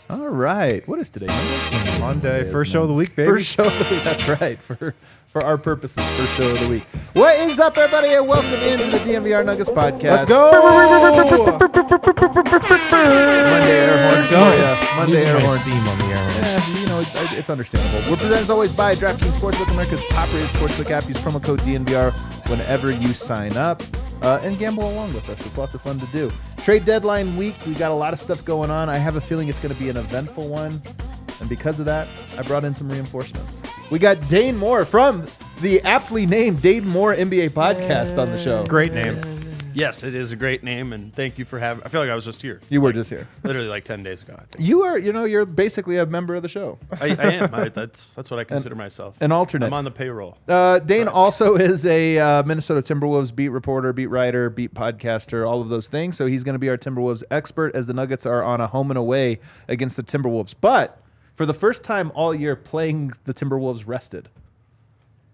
All right. What is today? Monday. First show of the week, baby. First show of the week. That's right. For our purposes, first show of the week. What is up, everybody, and welcome into the DMVR Nuggets podcast. Let's go. Monday air horns. Go. Monday air horns. Steam on the air. Yeah, you know, it's understandable. We're presented as always by DraftKings Sportsbook, America's top-rated sportsbook app. Use promo code DNVR whenever you sign up. And gamble along with us. It's lots of fun to do. Trade deadline week, we got a lot of stuff going on. I have a feeling it's going to be an eventful one. And because of that, I brought in some reinforcements. We got Dane Moore from the aptly named Dane Moore NBA podcast on the show. Great name. Yes, it is a great name, and thank you for having. I feel like I was just here. You were just here. Literally like 10 days ago. I think. You are, you're basically a member of the show. I am. That's what I consider myself. An alternate. I'm on the payroll. Dane also is a Minnesota Timberwolves beat reporter, beat writer, beat podcaster, all of those things. So he's going to be our Timberwolves expert as the Nuggets are on a home and away against the Timberwolves. But for the first time all year playing the Timberwolves rested.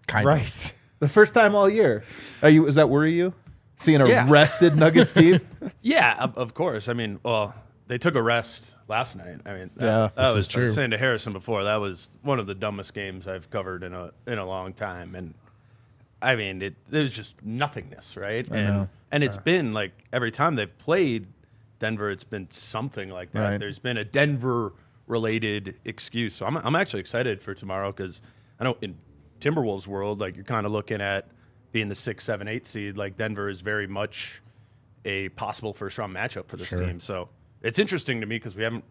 Kind Right. The first time all year. Does that worry you? Seeing a rested Nuggets team? Yeah, of course. I mean, well, they took a rest last night. I mean, Yeah, that this was is true. I was saying to Harrison before, that was one of the dumbest games I've covered in a long time. And I mean, it was just nothingness, right? know. And it's been like every time they've played Denver, it's been something like that. Right. There's been a Denver-related excuse. So I'm actually excited for tomorrow because I know in Timberwolves world, like you're kind of looking at being the 6, 7, 8 seed, like Denver is very much a possible first-round matchup for this team. So it's interesting to me because we haven't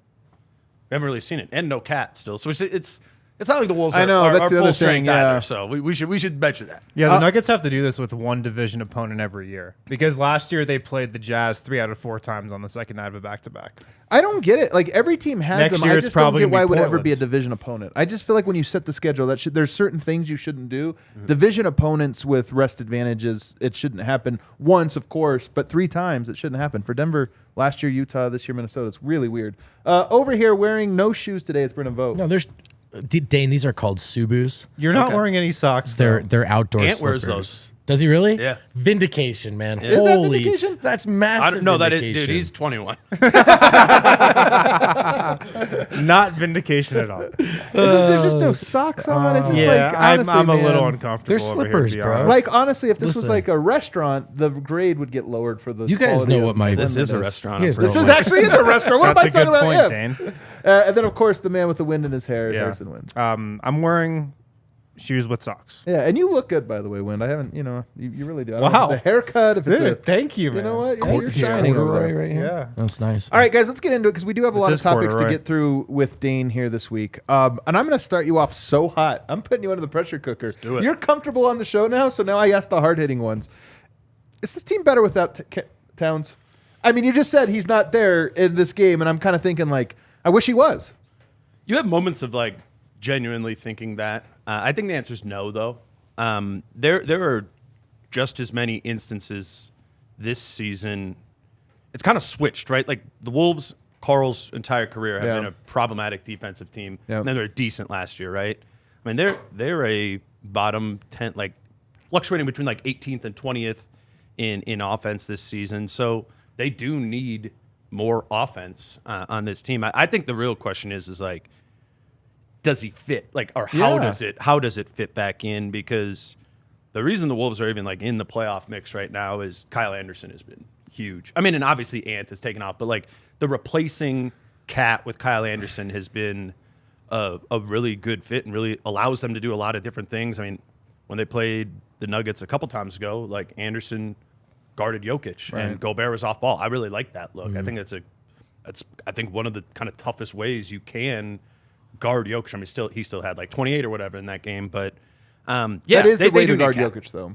really seen it, and no Cat still. So it's not like the Wolves I know, are that's the other full strength thing, yeah. either. So we should mention that. Yeah, the Nuggets have to do this with one division opponent every year because last year they played the Jazz 3 out of 4 times on the second night of a back-to-back. I don't get it. Like every team has Next them. year I it's just don't probably get gonna why be it would ever Portland. be a division opponent. I just feel like when you set the schedule, there's certain things you shouldn't do. Division opponents with rest advantages, it shouldn't happen once, of course, but 3 times it shouldn't happen. For Denver, last year Utah, this year Minnesota. It's really weird. Over here wearing no shoes today is Brennan Vogt. No, there's Dane. These are called Subus. You're not Okay. wearing any socks. They're though. outdoor. Ant wears slippers. those. Does he really? Yeah. Vindication, man. Is that Holy, vindication? that's massive. No, that is, vindication. dude. He's 21. not vindication at all. There's just no socks on. It's just Yeah, like, honestly, I'm a man, little uncomfortable. They're over slippers, here, to be bro. honest. Like honestly, if this was Listen. like a restaurant, the grade would get lowered for the. You guys quality know of what my- This is a cleanliness. restaurant. Yes, I'm This pretty is sure. actually a restaurant. What am I That's a talking good about? point, Yeah. Dane. And then of course the man with the wind in his hair, Yeah. Harrison Wind. I'm wearing shoes with socks. Yeah, and you look good, by the way, Wind. I haven't, you really do. I don't know Wow. if it's a haircut, if it's Dude, a, thank you, man. you know what? Yeah, you're He's shining over corduroy there. right here. Yeah. That's nice. All right, guys, let's get into it because we do have a This lot of is topics to corduroy. get through with Dane here this week. And I'm going to start you off so hot. I'm putting you under the pressure cooker. Let's do it. You're comfortable on the show now, so now I ask the hard-hitting ones. Is this team better without Towns? I mean, you just said he's not there in this game, and I'm kind of thinking, like, I wish he was. You have moments of like genuinely thinking that. I think the answer is no, though. There are just as many instances this season. It's kind of switched, right? Like the Wolves, Carl's entire career have Yeah. been a problematic defensive team. Yep. And then they're decent last year, right? I mean, they're a bottom 10, like fluctuating between like 18th and 20th in offense this season. So they do need more offense on this team. I think the real question is like, does he fit? Like, or how does it fit back in? Because the reason the Wolves are even like in the playoff mix right now is Kyle Anderson has been huge. I mean, and obviously Ant has taken off, but like the replacing Cat with Kyle Anderson has been a really good fit and really allows them to do a lot of different things. I mean, when they played the Nuggets a couple times ago, like Anderson guarded Jokic and Gobert was off ball. I really like that look. I think that's I think one of the kind of toughest ways you can guard Jokic. I mean, he still had like 28 or whatever in that game, but yeah, that is the way do to guard need Cat. Jokic, though.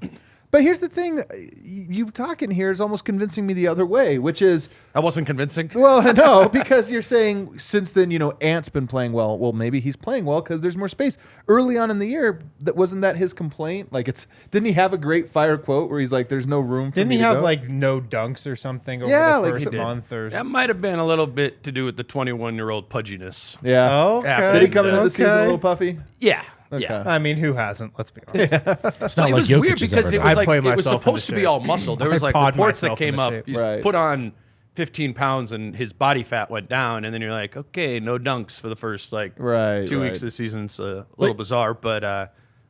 But here's the thing. You talking here is almost convincing me the other way, which is, That wasn't convincing. well, no, because you're saying since then, Ant's been playing well. Well, maybe he's playing well because there's more space. Early on in the year, wasn't that his complaint? Like, didn't he have a great fire quote where he's like, "There's no room for Didn't me he to have go?" like no dunks or something over Yeah, the like, first he did. month or That might have been a little bit to do with the 21-year-old pudginess. Yeah. Oh, Yeah, okay. Did he come into the season a Okay. little puffy? Yeah. Okay. Yeah. I mean, who hasn't? Let's be honest. It's not It like was Jokic weird has because ever it done. was I like play it was myself supposed to into be shape. all muscle. There was I like pod reports that myself came into up. shape. You Right. put on 15 pounds and his body fat went down, and then you're like, okay, no dunks for the first 2 weeks of the season. It's a little bizarre, but I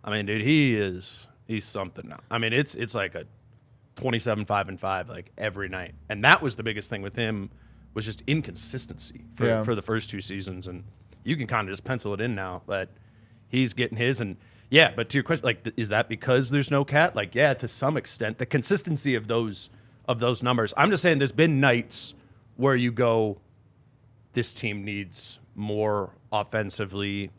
mean, dude, he's something now. I mean, it's like a 27-5-5 like every night, and that was the biggest thing with him was just inconsistency for the first 2 seasons, and you can kind of just pencil it in now that he's getting his. And yeah, but to your question, like, is that because there's no Cat? Like, yeah, to some extent, the consistency of those numbers. I'm just saying there's been nights where you go, this team needs more offensively.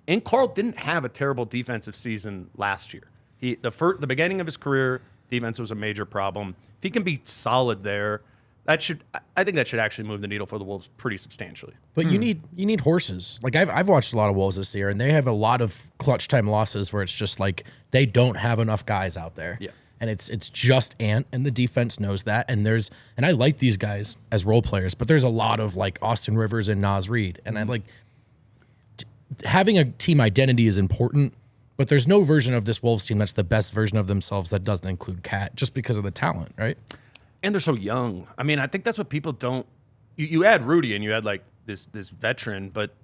And Carl didn't have a terrible defensive season last year. The beginning of his career, defense was a major problem. If he can be solid there, I think that should actually move the needle for the Wolves pretty substantially. But you need horses. Like I've watched a lot of Wolves this year, and they have a lot of clutch time losses where it's just like they don't have enough guys out there. Yeah. And it's just Ant, and the defense knows that. And I like these guys as role players, but there's a lot of like Austin Rivers and Naz Reid, and I like having a team identity is important. But there's no version of this Wolves team that's the best version of themselves that doesn't include Cat, just because of the talent, right? And they're so young. I mean, I think that's what people don't. You add Rudy and you add like this veteran, but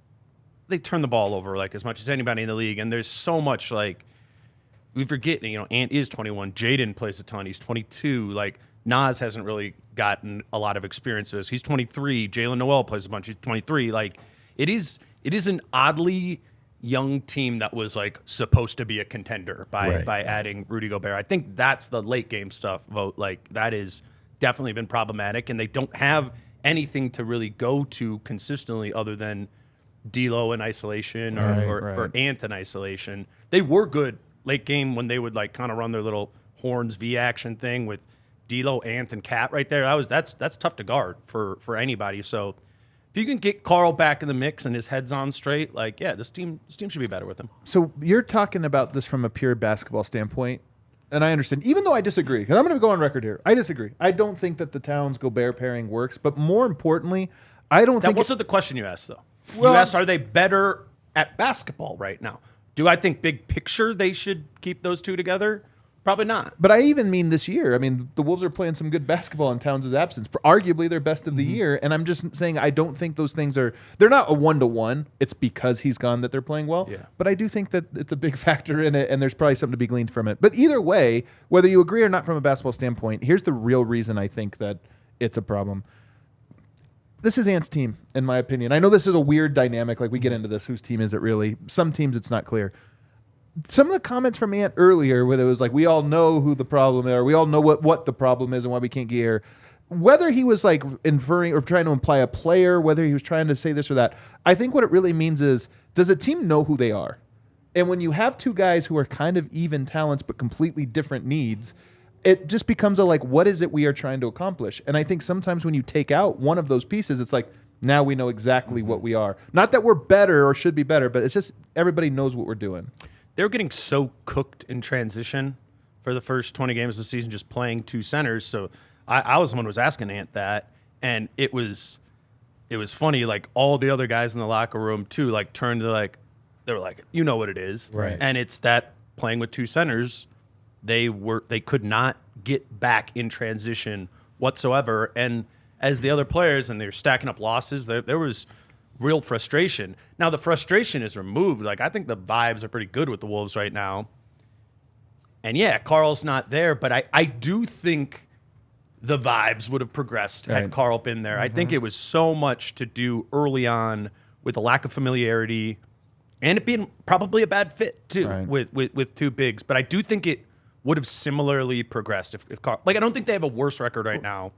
they turn the ball over like as much as anybody in the league. And there's so much like we forget. Ant is 21. Jaden plays a ton. He's 22. Like Naz hasn't really gotten a lot of experiences. He's 23. Jalen Noel plays a bunch. He's 23. Like it is an oddly young team that was like supposed to be a contender by adding Rudy Gobert. I think that's the late game stuff. Like that is definitely been problematic, and they don't have anything to really go to consistently other than D'Lo in isolation or Ant in isolation. They were good late game when they would like kind of run their little horns V action thing with D'Lo, Ant, and Cat right there. That's tough to guard for anybody. So if you can get Carl back in the mix and his head's on straight, like this team should be better with him. So you're talking about this from a pure basketball standpoint. And I understand, even though I disagree, because I'm going to go on record here. I disagree. I don't think that the Towns Gobert pairing works. But more importantly, I don't think. That wasn't the question you asked, though. Well, you asked, are they better at basketball right now? Do I think big picture they should keep those two together? Probably not. But I even mean this year. I mean, the Wolves are playing some good basketball in Towns' absence. Arguably their best of the year. And I'm just saying I don't think those things are – they're not a one-to-one. It's because he's gone that they're playing well. Yeah. But I do think that it's a big factor in it, and there's probably something to be gleaned from it. But either way, whether you agree or not from a basketball standpoint, here's the real reason I think that it's a problem. This is Ant's team, in my opinion. I know this is a weird dynamic. Like, we get into this. Whose team is it really? Some teams it's not clear. Some of the comments from Ant earlier, where it was like, we all know who the problem is, or we all know what the problem is and why we can't get here. Whether he was like inferring or trying to imply a player, whether he was trying to say this or that, I think what it really means is, does a team know who they are? And when you have two guys who are kind of even talents but completely different needs, it just becomes a like, what is it we are trying to accomplish? And I think sometimes when you take out one of those pieces, it's like, now we know exactly what we are. Not that we're better or should be better, but it's just everybody knows what we're doing. They were getting so cooked in transition for the first 20 games of the season, just playing two centers. So I was the one who was asking Ant that, and it was funny. Like all the other guys in the locker room too, like turned to like they were like, you know what it is, right? And it's that playing with two centers, they could not get back in transition whatsoever. And as the other players and they're stacking up losses, there was real frustration. Now the frustration is removed. Like I think the vibes are pretty good with the Wolves right now. And yeah, Carl's not there, but I do think the vibes would have progressed had Carl been there. I think it was so much to do early on with a lack of familiarity and it being probably a bad fit too with two bigs. But I do think it would have similarly progressed if Carl, like I don't think they have a worse record right now.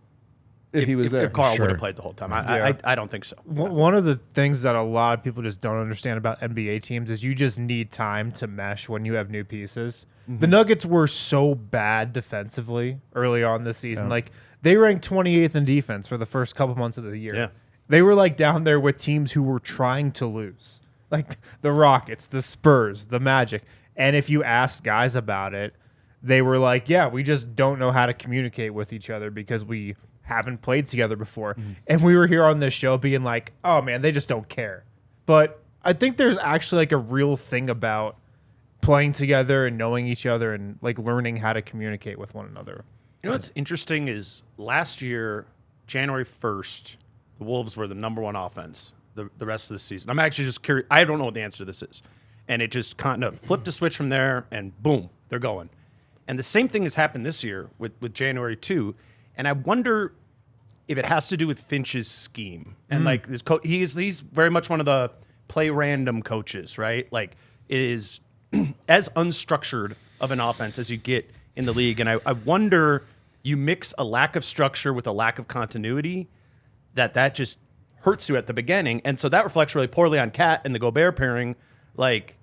If he was there. If Carl would have played the whole time. I don't think so. One of the things that a lot of people just don't understand about NBA teams is you just need time to mesh when you have new pieces. The Nuggets were so bad defensively early on this season. Like they ranked 28th in defense for the first couple months of the year. Yeah. They were like down there with teams who were trying to lose. Like the Rockets, the Spurs, the Magic. And if you ask guys about it, they were like, yeah, we just don't know how to communicate with each other because we haven't played together before. And we were here on this show being like, oh man, they just don't care. But I think there's actually like a real thing about playing together and knowing each other and like learning how to communicate with one another. You know what's interesting is last year January 1st, the Wolves were the number one offense the rest of the season. I'm actually just curious. I don't know what the answer to this is. And it just kind of flipped a switch from there, and boom, they're going. And the same thing has happened this year with January 2. And I wonder if it has to do with Finch's scheme. And like this he's very much one of the play random coaches, right? Like, it is as unstructured of an offense as you get in the league. And I wonder, you mix a lack of structure with a lack of continuity, that just hurts you at the beginning. And so that reflects really poorly on Cat and the Gobert pairing. Like,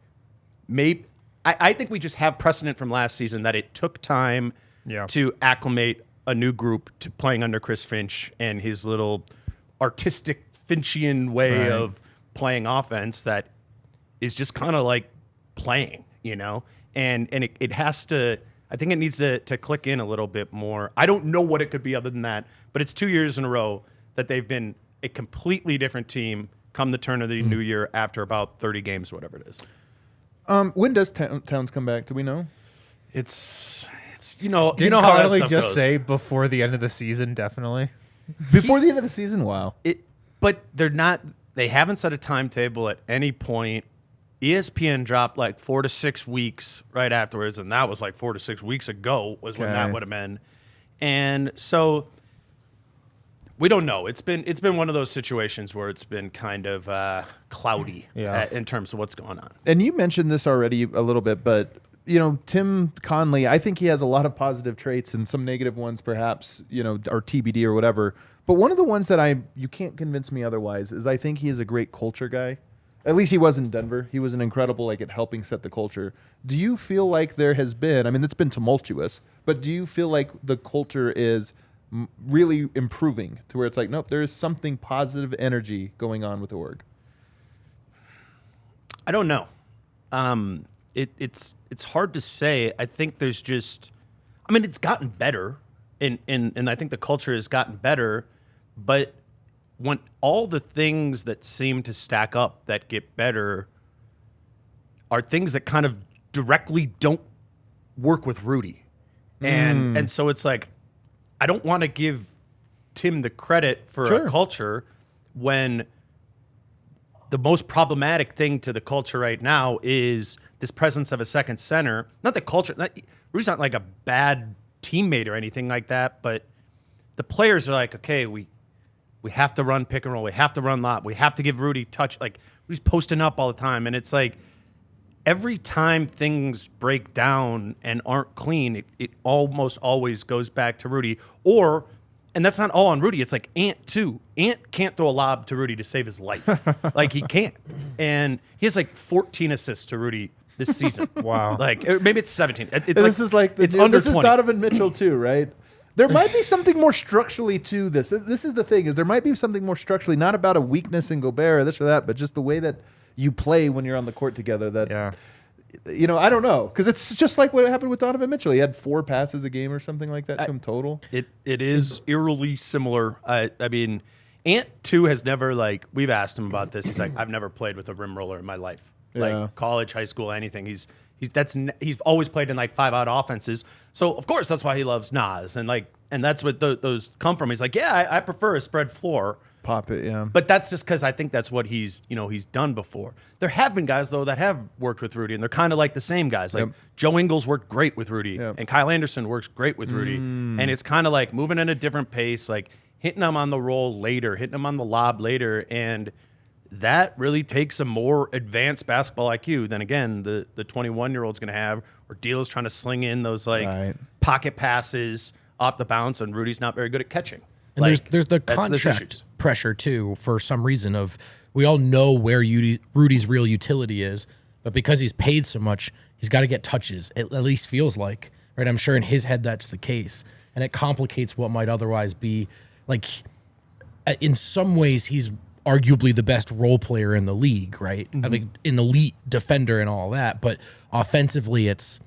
maybe I think we just have precedent from last season that it took time to acclimate a new group to playing under Chris Finch and his little artistic Finchian way of playing offense that is just kind of like playing, you know? And it has to, I think it needs to click in a little bit more. I don't know what it could be other than that, but it's 2 years in a row that they've been a completely different team come the turn of the new year after about 30 games, whatever it is. When does Towns come back? Do we know? It's you know Didn't how that Connolly stuff just goes. say before the end of the season? Definitely. Before the end of the season? Wow. But they're not. They haven't set a timetable at any point. ESPN dropped like 4 to 6 weeks right afterwards, and that was like 4 to 6 weeks ago was when that would have been. And so we don't know. It's been one of those situations where it's been kind of cloudy in terms of what's going on. And you mentioned this already a little bit, but you know, Tim Conley, I think he has a lot of positive traits and some negative ones perhaps, you know, or TBD or whatever. But one of the ones that you can't convince me otherwise is I think he is a great culture guy. At least he was in Denver. He was an incredible, like, at helping set the culture. Do you feel like there has been, I mean, it's been tumultuous, but do you feel like the culture is really improving to where it's like, nope, there is something positive energy going on with the org? I don't know. It's hard to say. I think there's just, I mean, it's gotten better, and I think the culture has gotten better, but when all the things that seem to stack up that get better are things that kind of directly don't work with Rudy. And so it's like, I don't want to give Tim the credit for a culture when the most problematic thing to the culture right now is this presence of a second center. Not the culture. Rudy's not like a bad teammate or anything like that, but the players are like, okay, we have to run pick and roll. We have to run lob. We have to give Rudy touch. Like, Rudy's posting up all the time. And it's like, every time things break down and aren't clean, it almost always goes back to Rudy. And that's not all on Rudy. It's like Ant, too. Ant can't throw a lob to Rudy to save his life. Like, he can't. And he has like 14 assists to Rudy this season. Wow. Like, maybe it's 17. It's This is like it's under this 20. is Donovan Mitchell too, right? There might be something more structurally to this. This is the thing, is there might be something more structurally, not about a weakness in Gobert or this or that, but just the way that you play when you're on the court together. That, you know, I don't know, because it's just like what happened with Donovan Mitchell. He had 4 passes a game or something like that to him total. It is eerily similar. I mean, Ant too has never, like, we've asked him about this. He's like, I've never played with a rim roller in my life, like college, high school, anything. He's always played in like 5-out offenses. So of course that's why he loves Nas, and that's what those come from. He's like, yeah, I prefer a spread floor. Pop it, yeah. But that's just because I think that's what he's done before. There have been guys though that have worked with Rudy, and they're kind of like the same guys. Like Joe Ingles worked great with Rudy, and Kyle Anderson works great with Rudy, and it's kind of like moving at a different pace, like hitting them on the roll later, hitting them on the lob later, and that really takes a more advanced basketball IQ than, again, the 21-year-old's going to have, or D'Lo's trying to sling in those pocket passes off the bounce, and Rudy's not very good at catching. And there's the contract pressure too, for some reason, of we all know where Rudy's real utility is, but because he's paid so much, he's got to get touches. It at least feels like, right? I'm sure in his head that's the case, and it complicates what might otherwise be, like, in some ways he's arguably the best role player in the league, right? I mean, an elite defender and all that, but offensively, it's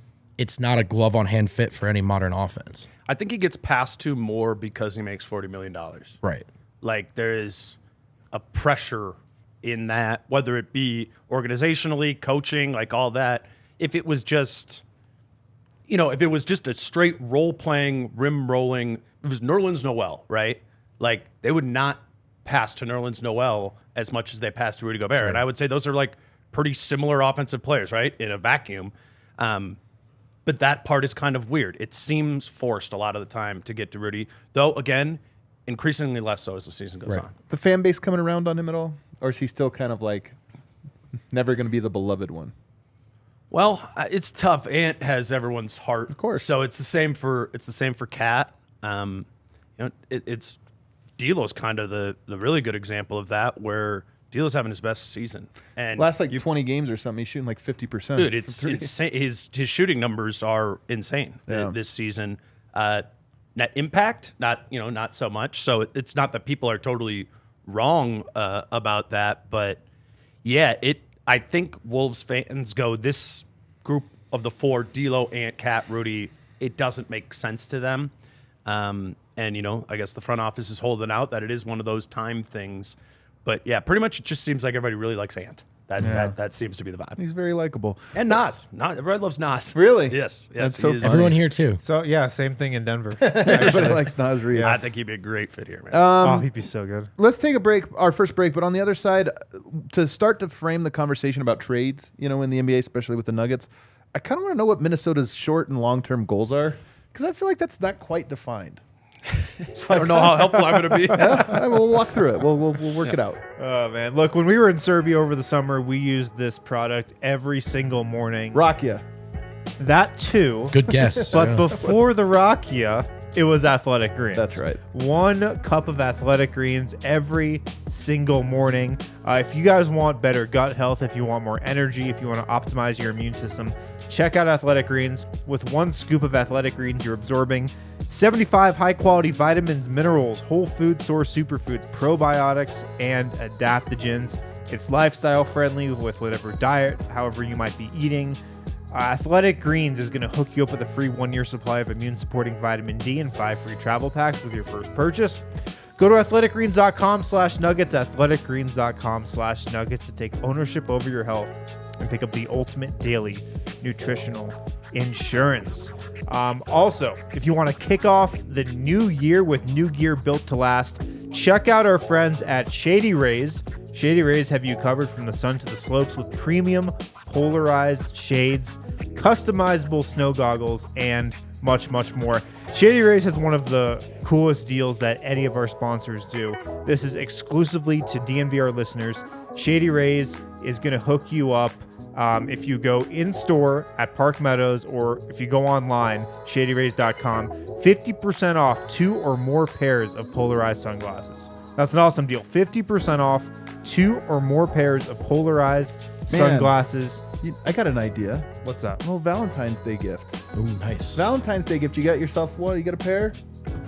not a glove on hand fit for any modern offense. I think he gets passed to more because he makes $40 million. Right. Like, there is a pressure in that, whether it be organizationally, coaching, like all that. If it was just, if it was just a straight role playing, rim rolling, it was Nerlens Noel, right? like they would not pass to Nerlens Noel as much as they pass to Rudy Gobert. And I would say those are like pretty similar offensive players, right? In a vacuum. But that part is kind of weird. It seems forced a lot of the time to get to Rudy, though, again, increasingly less so as the season goes on. The fan base coming around on him at all? Or is he still kind of like never going to be the beloved one? Well, it's tough. Ant has everyone's heart, of course. So it's the same for Cat. It's D'Lo's kind of the really good example of that, where D'Lo's having his best season. And last 20 games or something, he's shooting like 50%. Dude, it's insane. His shooting numbers are insane this season. Net impact, not so much. So it's not that people are totally wrong about that, but yeah, I think Wolves fans go, this group of the four, D'Lo, Ant, Cat, Rudy, it doesn't make sense to them. And I guess the front office is holding out that it is one of those time things. But yeah, pretty much it just seems like everybody really likes Ant. That seems to be the vibe. He's very likable. And Nas. Everybody loves Nas. Really? Yes. That's so funny. Everyone here too. So yeah, same thing in Denver. Everybody likes Nas Reed. I think he'd be a great fit here, man. He'd be so good. Let's take a break, our first break. But on the other side, to start to frame the conversation about trades, in the NBA, especially with the Nuggets, I kind of want to know what Minnesota's short and long-term goals are, because I feel like that's not quite defined. I don't know how helpful I'm going to be. We'll walk through it. We'll work it out. Oh, man. Look, when we were in Serbia over the summer, we used this product every single morning. Rakia. That too. Good guess. But Yeah. before the Rakia, it was Athletic Greens. That's right. 1 cup of Athletic Greens every single morning. If you guys want better gut health, if you want more energy, if you want to optimize your immune system, check out Athletic Greens. With 1 scoop of Athletic Greens, you're absorbing 75 high-quality vitamins, minerals, whole food source superfoods, probiotics, and adaptogens. It's lifestyle-friendly with whatever diet, however you might be eating. Athletic Greens is going to hook you up with a free 1-year supply of immune-supporting vitamin D and 5 free travel packs with your first purchase. Go to athleticgreens.com/nuggets, athleticgreens.com/nuggets to take ownership over your health and pick up the ultimate daily nutritional insurance. Also, if you want to kick off the new year with new gear built to last, check out our friends at Shady Rays. Shady Rays have you covered from the sun to the slopes with premium polarized shades, customizable snow goggles, and much, much more. Shady Rays has one of the coolest deals that any of our sponsors do. This is exclusively to DNVR listeners. Shady Rays is going to hook you up if you go in store at Park Meadows, or if you go online, shadyrays.com, 50% off 2 or more pairs of polarized sunglasses. That's an awesome deal. 50% off 2 or more pairs of polarized sunglasses. I got an idea. What's up? Well, Valentine's Day gift. Ooh, nice. Valentine's Day gift. You got yourself one. You get a pair.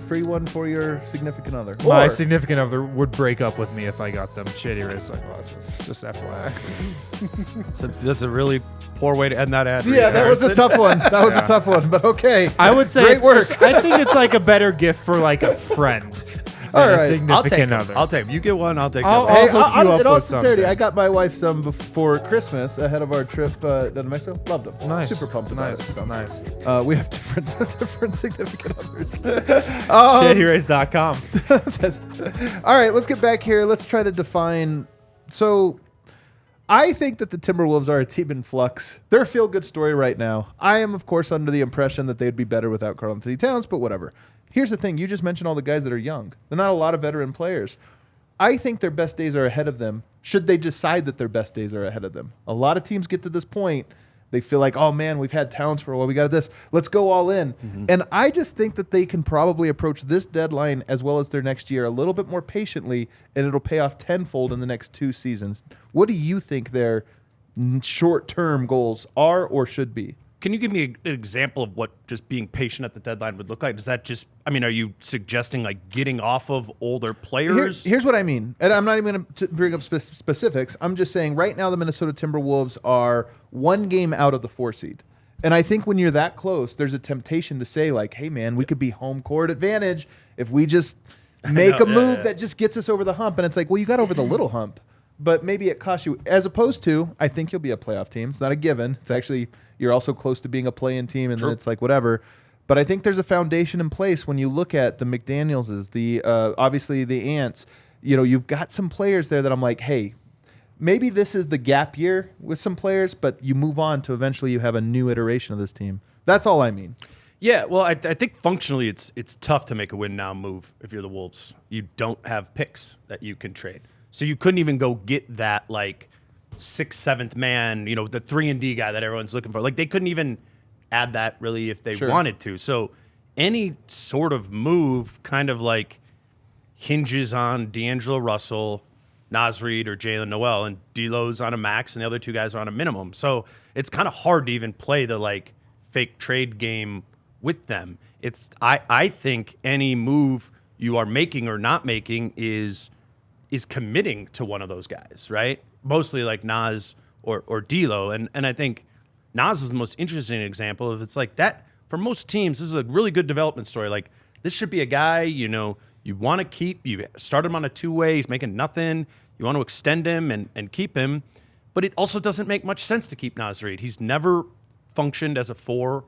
Free one for your significant other. My Or- significant other would break up with me if I got them Shady Rays sunglasses. Just FYI. That's a really poor way to end that ad. Yeah, that was a tough one. That was a tough one, but okay. I would say Great work. I think it's like a better gift for like a friend. All than right. a significant other. I'll take them. You get one, I'll take I'll- that. Hey, hook you up in all with sincerity, something. I got my wife some before Christmas ahead of our trip down to Mexico. Loved them. Nice. Super pumped about Nice. it. So. Nice. We have different significant others. ShadyRays.com. All right, let's get back here. Let's try to define. So, I think that the Timberwolves are a team in flux. They're a feel-good story right now. I am, of course, under the impression that they'd be better without Karl Anthony Towns, but whatever. Here's the thing. You just mentioned all the guys that are young. They're not a lot of veteran players. I think their best days are ahead of them, should they decide that their best days are ahead of them. A lot of teams get to this point. They feel like, oh, man, we've had Towns for a while. We got this. Let's go all in. Mm-hmm. And I just think that they can probably approach this deadline as well as their next year a little bit more patiently, and it'll pay off tenfold in the next 2 seasons. What do you think their short-term goals are or should be? Can you give me an example of what just being patient at the deadline would look like? Does that just, are you suggesting like getting off of older players? Here's what I mean. And I'm not even going to bring up specifics. I'm just saying right now the Minnesota Timberwolves are 1 game out of the 4 seed. And I think when you're that close, there's a temptation to say like, hey, man, we could be home court advantage if we just make a move that just gets us over the hump. And it's like, well, you got over the little hump, but maybe it costs you. As opposed to, I think you'll be a playoff team. It's not a given. It's actually, you're also close to being a play-in team, and then it's like whatever. But I think there's a foundation in place when you look at the McDanielses, the obviously the Ants. You know, you've got some players there that I'm like, hey, maybe this is the gap year with some players, but you move on to eventually you have a new iteration of this team. That's all I mean. Yeah, well, I think functionally it's tough to make a win now move if you're the Wolves. You don't have picks that you can trade. So you couldn't even go get that like 6th, 7th man, you know, the 3-and-D guy that everyone's looking for. Like they couldn't even add that really if they wanted to. So any sort of move kind of like hinges on D'Angelo Russell, Naz Reid, or Jalen Noel, and D'Lo's on a max and the other two guys are on a minimum. So it's kind of hard to even play the like fake trade game with them. It's I think any move you are making or not making is committing to one of those guys, right? Mostly like Naz or D'Lo, and I think Naz is the most interesting example of it's like that for most teams. This is a really good development story. Like this should be a guy you know you want to keep. You start him on a 2-way. He's making nothing. You want to extend him and keep him, but it also doesn't make much sense to keep Naz Reid. He's never functioned as a 4.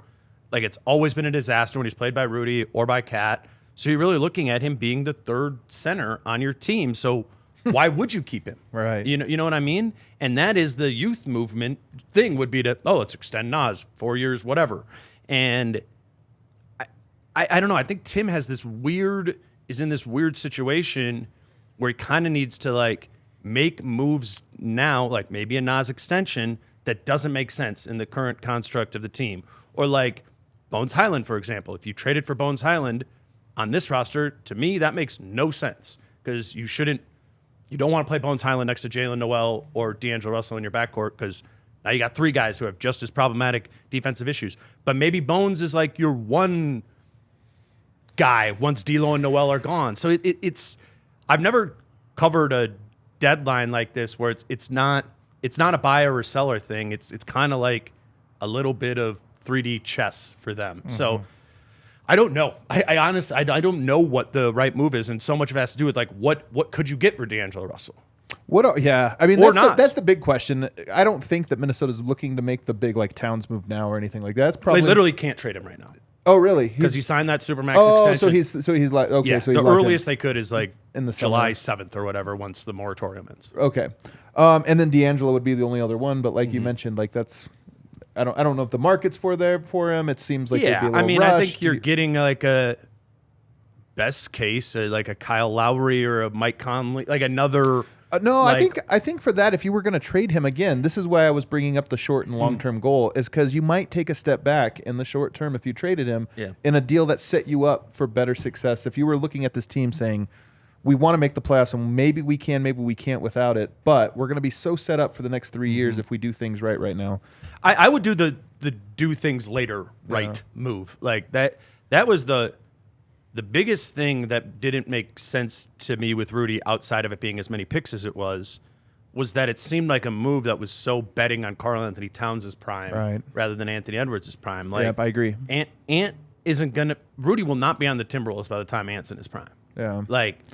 Like it's always been a disaster when he's played by Rudy or by Cat. So you're really looking at him being the 3rd center on your team. So why would you keep him? Right. You know what I mean? And that is the youth movement thing would be to, let's extend Naz 4 years, whatever. And I don't know. I think Tim is in this weird situation where he kind of needs to like make moves now, like maybe a Naz extension that doesn't make sense in the current construct of the team. Or like Bones Hyland, for example. If you traded for Bones Hyland on this roster, to me, that makes no sense because you don't want to play Bones Hyland next to Jalen Noel or D'Angelo Russell in your backcourt because now you got 3 guys who have just as problematic defensive issues. But maybe Bones is like your one guy once D'Lo and Noel are gone. So it's I've never covered a deadline like this where it's not a buyer or seller thing. It's kind of like a little bit of 3D chess for them. Mm-hmm. So I don't know. I honestly don't know what the right move is, and so much of it has to do with like what could you get for D'Angelo Russell? I mean, that's the big question. I don't think that Minnesota's looking to make the big like Towns move now or anything like that. That's probably they literally can't trade him right now. Oh, really? Because he signed that supermax extension. So he's like okay. Yeah, so he's the earliest they could is like in the July 7th or whatever once the moratorium ends. Okay, and then D'Angelo would be the only other one. But like you mentioned, like that's. I don't know if the market's for him. It seems like it'd be a little rushed. I think you're getting like a best case, like a Kyle Lowry or a Mike Conley, like another. No, like, I think for that, if you were going to trade him again, this is why I was bringing up the short and long term goal, is because you might take a step back in the short term if you traded him in a deal that set you up for better success. If you were looking at this team saying, we want to make the playoffs, and maybe we can, maybe we can't without it, but we're going to be so set up for the next 3 years if we do things right now. I would do the do things later move. Like that was the biggest thing that didn't make sense to me with Rudy outside of it being as many picks as it was that it seemed like a move that was so betting on Karl Anthony Towns' prime rather than Anthony Edwards' prime. Like, yep, I agree. Ant isn't going to – Rudy will not be on the Timberwolves by the time Ant's in his prime. Yeah. Like –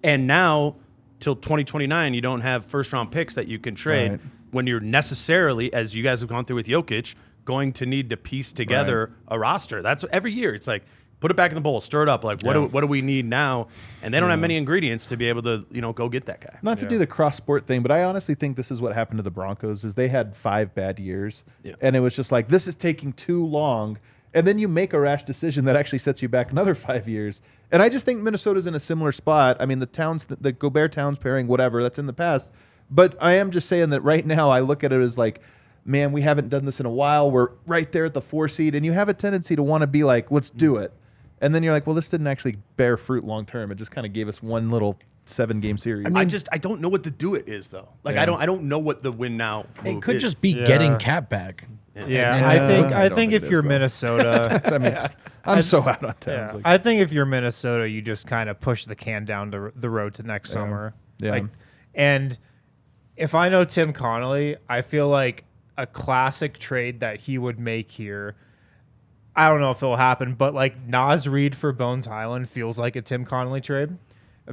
and now, till 2029, you don't have first-round picks that you can trade when you're necessarily, as you guys have gone through with Jokic, going to need to piece together a roster. That's every year. It's like, put it back in the bowl, stir it up. Like, what do we need now? And they don't have many ingredients to be able to, go get that guy. Not to do the cross-sport thing, but I honestly think this is what happened to the Broncos, is they had 5 bad years. Yeah. And it was just like, this is taking too long. And then you make a rash decision that actually sets you back another 5 years. And I just think Minnesota's in a similar spot. I mean, the Gobert-Towns pairing, whatever, that's in the past. But I am just saying that right now I look at it as like, man, we haven't done this in a while. We're right there at the 4 seed. And you have a tendency to want to be like, let's do it. And then you're like, well, this didn't actually bear fruit long term. It just kind of gave us one little 7-game series. I mean, I don't know what the do it is, though. Like, I don't know what the win now move It could is. just be getting Cat back. I think if you're Minnesota, I mean, I'm so out on Towns. yeah, Like, I think if you're Minnesota, you just kind of push the can down the road to next summer. Yeah. Like, and if I know Tim Connolly, I feel like a classic trade that he would make here. I don't know if it'll happen, but like Naz Reid for Bones Hyland feels like a Tim Connolly trade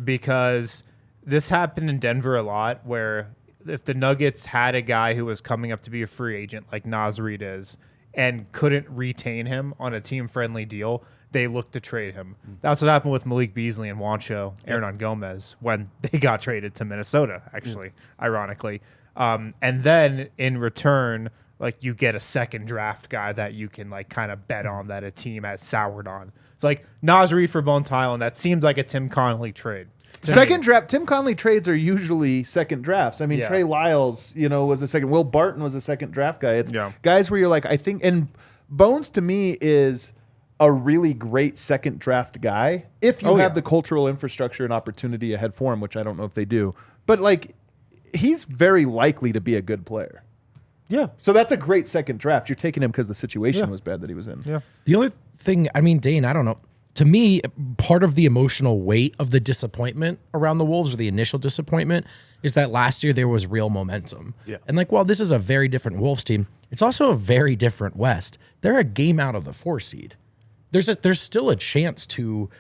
because this happened in Denver a lot where if the Nuggets had a guy who was coming up to be a free agent like Naz Reid is, and couldn't retain him on a team-friendly deal, they looked to trade him. That's what happened with Malik Beasley and Juancho Hernan Gomez when they got traded to Minnesota, actually, ironically. And then in return, like, you get a second draft guy that you can like kind of bet on that a team has soured on. It's like Naz Reid for Bones Hyland. That seemed like a Tim Connolly trade. Second draft. Tim Connolly trades are usually second drafts. I mean, Yeah. Trey Lyles, was a second. Will Barton was a second draft guy. It's Yeah. guys where you're like, I think, and Bones to me is a really great second draft guy if you have the cultural infrastructure and opportunity ahead for him, which I don't know if they do. But like, he's very likely to be a good player. Yeah. So that's a great second draft. You're taking him because the situation was bad that he was in. Yeah. The other thing, I mean, Dane, I don't know. To me, part of the emotional weight of the disappointment around the Wolves, or the initial disappointment, is that last year there was real momentum. Yeah. And like, while this is a very different Wolves team, it's also a very different West. They're a game out of the 4 seed. There's still a chance to,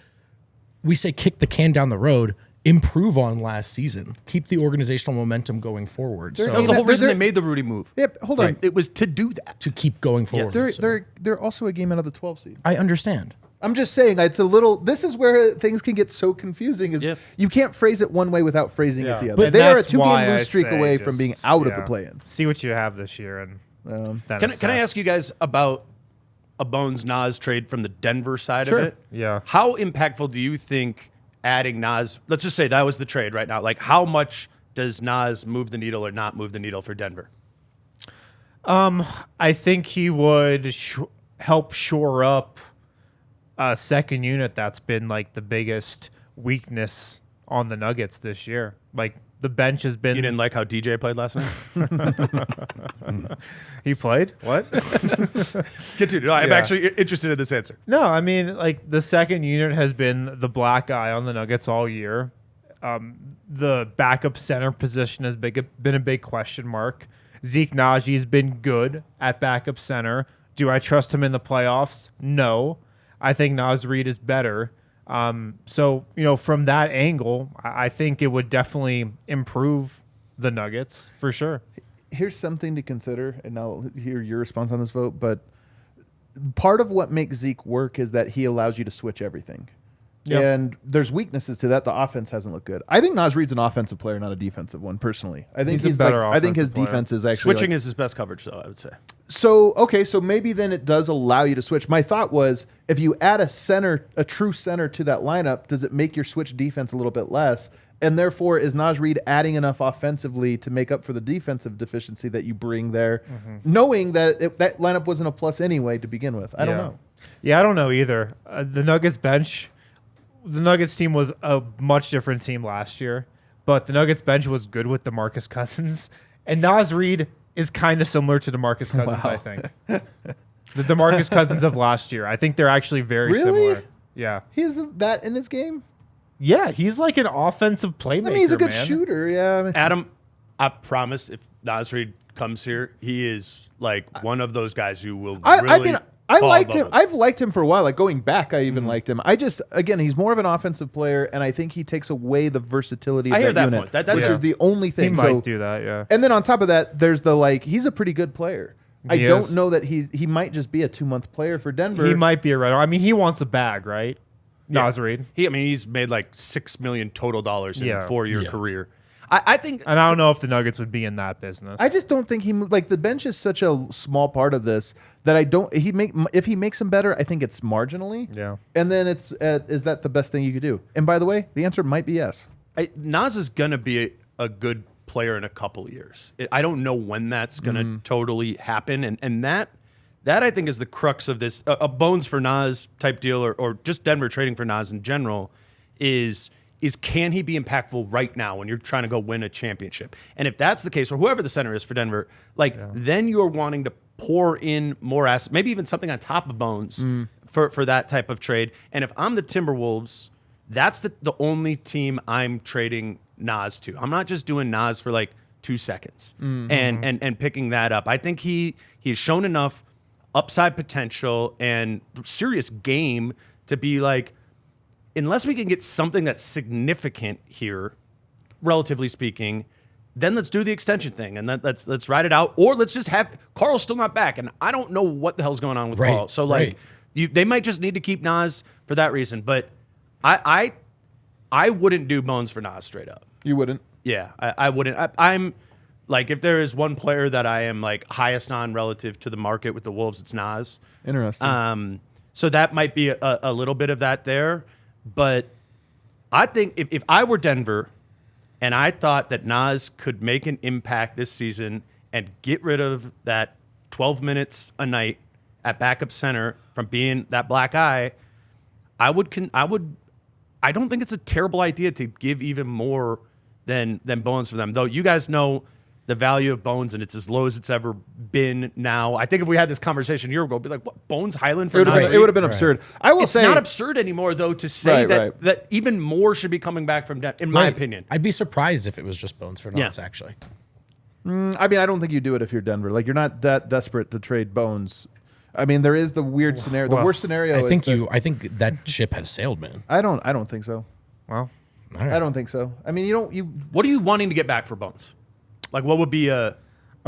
we say, kick the can down the road, improve on last season, keep the organizational momentum going forward. That was the whole reason they made the Rudy move. Yep. Hold on. It was to do that. to keep going forward. They're also a game out of the 12 seed. I understand. I'm just saying it's a little. This is where things can get so confusing. Is you can't phrase it one way without phrasing it the other. But They are a that's why 2-game I lose streak say away just- from being out of the play-in. See what you have this year, and then Can I ask you guys about a Bones Nas trade from the Denver side Sure. of it? Yeah. How impactful do you think adding Nas? Let's just say that was the trade right now. Like, how much does Nas move the needle or not move the needle for Denver? I think he would help shore up a second unit that's been like the biggest weakness on the Nuggets this year. Like, the bench has been. You didn't like how DJ played last night? He played? What? Continue. No, I'm Yeah. actually interested in this answer. No, I mean, like, the second unit has been the black eye on the Nuggets all year. The backup center position has been a big question mark. Zeke Najee's been good at backup center. Do I trust him in the playoffs? No. I think Naz Reid is better. So, from that angle, I think it would definitely improve the Nuggets for sure. Here's something to consider, and I'll hear your response on this vote. But part of what makes Zeke work is that he allows you to switch everything. Yep. And there's weaknesses to that. The offense hasn't looked good. I think Naz Reid's an offensive player, not a defensive one, personally. I think He's a better I think his offensive player. defense is actually Switching is his best coverage, though, I would say. So maybe then it does allow you to switch. My thought was, if you add a true center to that lineup, does it make your switch defense a little bit less? And therefore, is Naz Reid adding enough offensively to make up for the defensive deficiency that you bring there, knowing that that lineup wasn't a plus anyway to begin with? I don't know. Yeah, I don't know either. The Nuggets bench, the Nuggets team was a much different team last year, but the Nuggets bench was good with DeMarcus Cousins, and Naz Reid is kind of similar to DeMarcus Cousins, I think. The DeMarcus Cousins of last year. I think they're actually very Really? similar. Yeah. He has that in his game? Yeah, he's like an offensive playmaker, I mean, he's a good man. shooter, yeah. Adam, I promise if Naz Reid comes here, he is like one of those guys who will really I fall liked above him. us. I've liked him for a while. Like, going back, I even liked him. Again, he's more of an offensive player, and I think he takes away the versatility of I hear that unit, point. That's which yeah. is the only He thing. might do that, yeah. And then on top of that, there's he's a pretty good player. I He don't is. know that he might just be a 2-month player for Denver. He might be a rental. I mean, he wants a bag, right? Naz Reid. He's made like $6 million total dollars in a 4-year Yeah. career. I think And I don't know if the Nuggets would be in that business. I just don't think the bench is such a small part of this that if he makes him better, I think it's marginally. Yeah. And then is that the best thing you could do? And by the way, the answer might be yes. Nas is going to be a good player in a couple years. I don't know when that's going to totally happen. And that I think is the crux of this. A Bones for Nas type deal or just Denver trading for Nas in general is can he be impactful right now when you're trying to go win a championship? And if that's the case, or whoever the center is for Denver, then you're wanting to pour in more assets, maybe even something on top of Bones for that type of trade. And if I'm the Timberwolves, that's the only team I'm trading Nas to. I'm not just doing Nas for like 2 seconds and picking that up. I think he's shown enough upside potential and serious game to be like, unless we can get something that's significant here, relatively speaking, then let's do the extension thing and let's ride it out. Or let's just have Carl's still not back, and I don't know what the hell's going on with Carl. So like, they might just need to keep Nas for that reason. But I wouldn't do Bones for Nas straight up. You wouldn't? Yeah, I wouldn't. I'm like, if there is one player that I am like highest on relative to the market with the Wolves, it's Nas. Interesting. So that might be a little bit of that there. But I think if I were Denver and I thought that Nas could make an impact this season and get rid of that 12 minutes a night at backup center from being that black eye, I don't think it's a terrible idea to give even more than Bones for them. Though you guys know the value of Bones, and it's as low as it's ever been now. I think if we had this conversation a year ago, it'd be like, what, Bones Hyland for Nas? It would have been absurd. I will say it's not absurd anymore, though, to say that even more should be coming back from Denver, in my opinion. I'd be surprised if it was just Bones for Nas, actually. I mean, I don't think you do it if you're Denver. Like, you're not that desperate to trade Bones. I mean, there is the weird scenario. The worst scenario. I think that ship has sailed, man. I don't think so. Well, I don't think so. I mean, What are you wanting to get back for Bones? Like, what would be a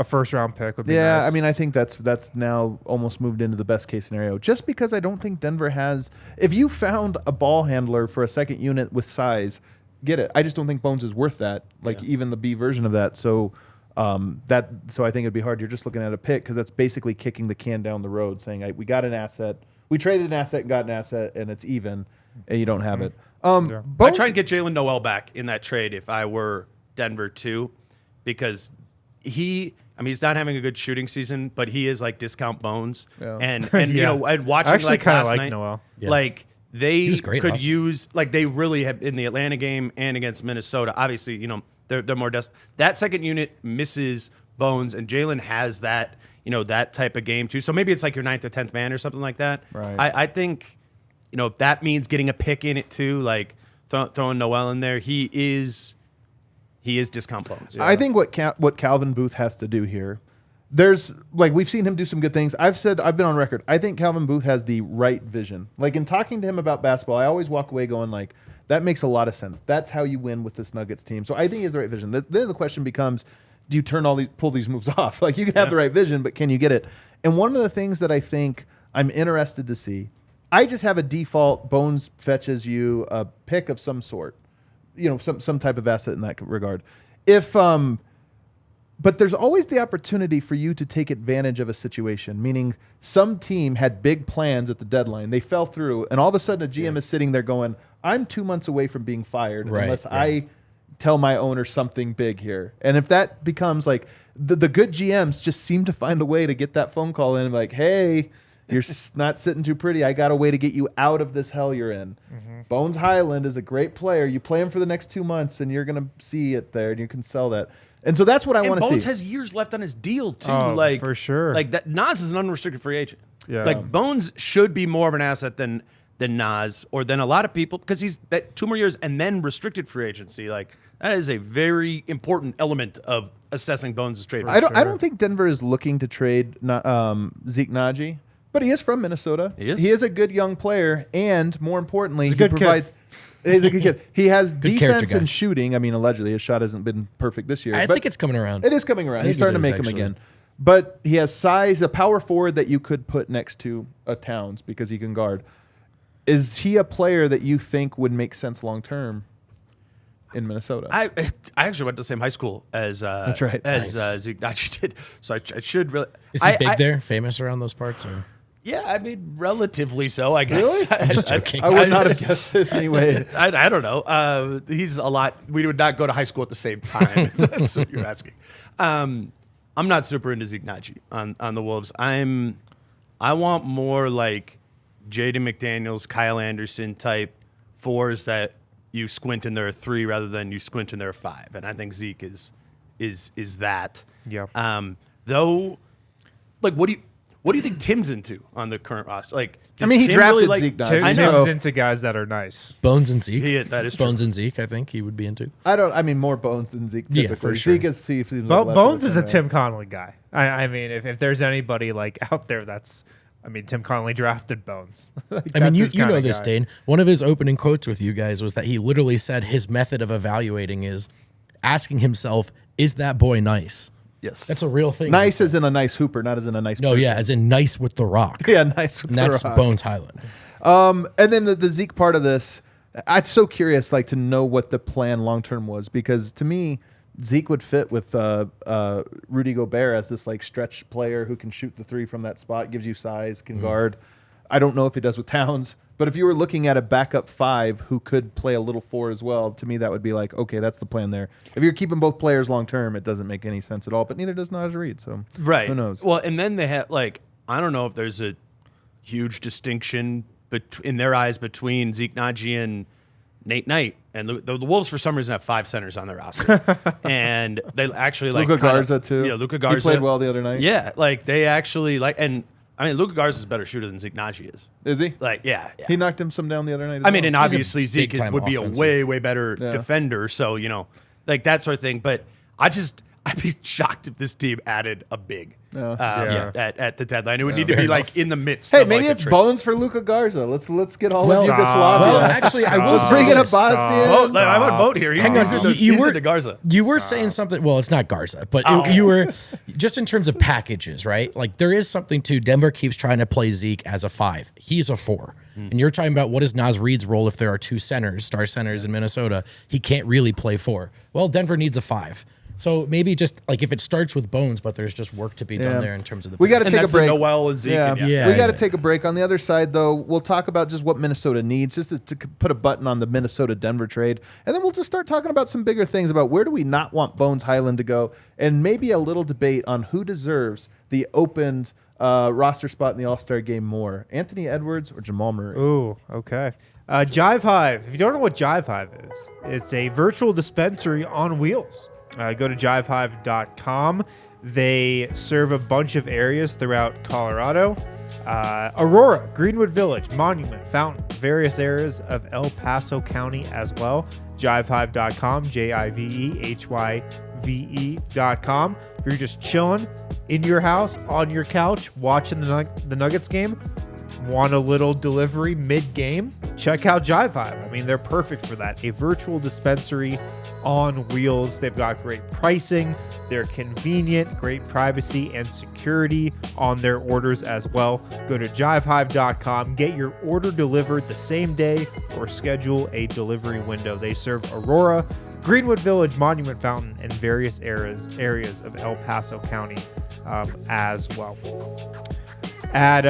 first round pick would be Yeah, nice. I mean, I think that's now almost moved into the best case scenario. Just because I don't think Denver has. If you found a ball handler for a second unit with size, get it. I just don't think Bones is worth that. Like even the B version of that. So I think it'd be hard. You're just looking at a pick because that's basically kicking the can down the road, saying we got an asset, we traded an asset and got an asset, and it's even, and you don't have it. I try and get Jalen Noel back in that trade if I were Denver too, because he's not having a good shooting season, but he is like discount Bones. Yeah. And you know, and watching I actually like kind of last like night, Noel. Yeah. like they could you use, like they really have in the Atlanta game and against Minnesota. Obviously, you know, they're more desperate. That second unit misses Bones, and Jalen has that, you know, that type of game too. So maybe it's like your 9th or 10th man or something like that. Right. I think, you know, if that means getting a pick in it too, like throwing Noel in there, he is discount Bones. I think what Calvin Booth has to do here, there's like we've seen him do some good things. I've been on record. I think Calvin Booth has the right vision. Like in talking to him about basketball, I always walk away going like, that makes a lot of sense. That's how you win with this Nuggets team. So I think he has the right vision. Then the question becomes, do you pull these moves off? Like you can have the right vision, but can you get it? And one of the things that I think I'm interested to see, I just have a default Bones fetches you a pick of some sort, you know, some type of asset in that regard. But there's always the opportunity for you to take advantage of a situation, meaning some team had big plans at the deadline. They fell through, and all of a sudden a GM is sitting there going, I'm 2 months away from being fired unless I tell my owner something big here. And if that becomes like the good GMs just seem to find a way to get that phone call in, like, hey, you're not sitting too pretty. I got a way to get you out of this hell you're in. Mm-hmm. Bones Hyland is a great player. You play him for the next 2 months, and you're going to see it there, and you can sell that. And so that's what I want to see. Bones has years left on his deal too. Like for sure. Like that, Nas is an unrestricted free agent. Yeah. Like Bones should be more of an asset than Nas or than a lot of people because he's that 2 more years and then restricted free agency. Like that is a very important element of assessing Bones' trade. I don't think Denver is looking to trade Zeke Naji, but he is from Minnesota. He is a good young player, and more importantly, he provides. He's a good kid. He has defense and shooting. I mean, allegedly, his shot hasn't been perfect this year. I think it's coming around. It is coming around. He's starting to make them again. But he has size, a power forward that you could put next to a Towns because he can guard. Is he a player that you think would make sense long term in Minnesota? I actually went to the same high school as that's right. Zeke Naji did. So I should really. Is he big there? Famous around those parts? Or? Yeah, I mean, relatively so, I guess. Really? I'm just joking. I would not have guessed it anyway. I don't know. He's a lot. We would not go to high school at the same time. That's what you're asking. I'm not super into Zeke Naji on the Wolves. I want more like Jaden McDaniels, Kyle Anderson type fours that you squint and they're a 3 rather than you squint and they're a 5. And I think Zeke is that. Yeah. Though, like, what do you think Tim's into on the current roster? Like, I mean, he Tim drafted really Zeke Naji. Tim's into guys that are nice. Bones and Zeke. That is true. Bones and Zeke, I think he would be into. I mean, more Bones than Zeke typically. Yeah, for sure. Zeke is Bones is a Tim Connolly guy. I mean, if there's anybody like out there that's, I mean, Tim Connolly drafted Bones. I mean, you know this, Dane. One of his opening quotes with you guys was that he literally said his method of evaluating is asking himself, is that boy nice? Yes. That's a real thing. Nice as in a nice hooper, not as in a nice. No, person. yeah, as in nice with the rock. Yeah, nice with And the that's rock. Bones Hyland. And then the Zeke part of this, I'm so curious, like, to know what the plan long term was, because to me, Zeke would fit with Rudy Gobert as this like stretch player who can shoot the three from that spot, gives you size, can guard. I don't know if he does with Towns, but if you were looking at a backup 5 who could play a little 4 as well, to me that would be like, okay, that's the plan there. If you're keeping both players long term, it doesn't make any sense at all. But neither does Naj Reid, so Right. who knows? Well, and then they have like, I don't know if there's a huge distinction in their eyes between Zeke Naji and Nate Knight. And the Wolves, for some reason, have 5 centers on their roster. And they actually like Luka Garza too. Yeah, Luka Garza. He played well the other night. Yeah, like they actually like, and I mean, Luka Garza is a better shooter than Zeke Naji is. Is he? Like, yeah. He knocked him some down the other night. I mean, well. and obviously Zeke big-time would be offensive. a way better defender. So, like that sort of thing. But I'd be shocked if this team added a big at the deadline. It would need to Fair be like enough. in the midst. Hey, of maybe like it's a trade. bones for Luka Garza. Let's get all Well, of Yugoslavia. well, actually, I will Let's bring say it up, this. Bosnia. Oh, like, I would vote here. Hang on, He's into Garza. You were saying something. Well, it's not Garza, but you were just in terms of packages, right? Like there is something to Denver keeps trying to play Zeke as a 5. He's a 4. And you're talking about what is Naz Reid's role if there are 2 centers, star centers in Minnesota. He can't really play 4. Well, Denver needs a 5. So maybe just like if it starts with Bones, but there's just work to be done there in terms of the. We got to And take a that's with break. Noel and Zeke. Yeah, and Yeah. we got to take a break. On the other side, though, we'll talk about just what Minnesota needs, just to put a button on the Minnesota-Denver trade, and then we'll just start talking about some bigger things about where do we not want Bones Hyland to go, and maybe a little debate on who deserves the opened roster spot in the All-Star game more, Anthony Edwards or Jamal Murray. Ooh, okay. Jive Hive. If you don't know what Jive Hive is, it's a virtual dispensary on wheels. Go to jivehive.com. They serve a bunch of areas throughout Colorado. Aurora, Greenwood Village, Monument, Fountain, various areas of El Paso County as well. Jivehive.com, JIVEHYVE.com. If you're just chilling in your house, on your couch, watching the Nuggets game, want a little delivery mid-game, check out Jive Hive. I mean, they're perfect for that. A virtual dispensary on wheels. They've got great pricing. They're convenient, great privacy and security on their orders as well. Go to jivehive.com, get your order delivered the same day or schedule a delivery window. They serve Aurora, Greenwood Village, Monument Fountain, and various areas of El Paso County as well. At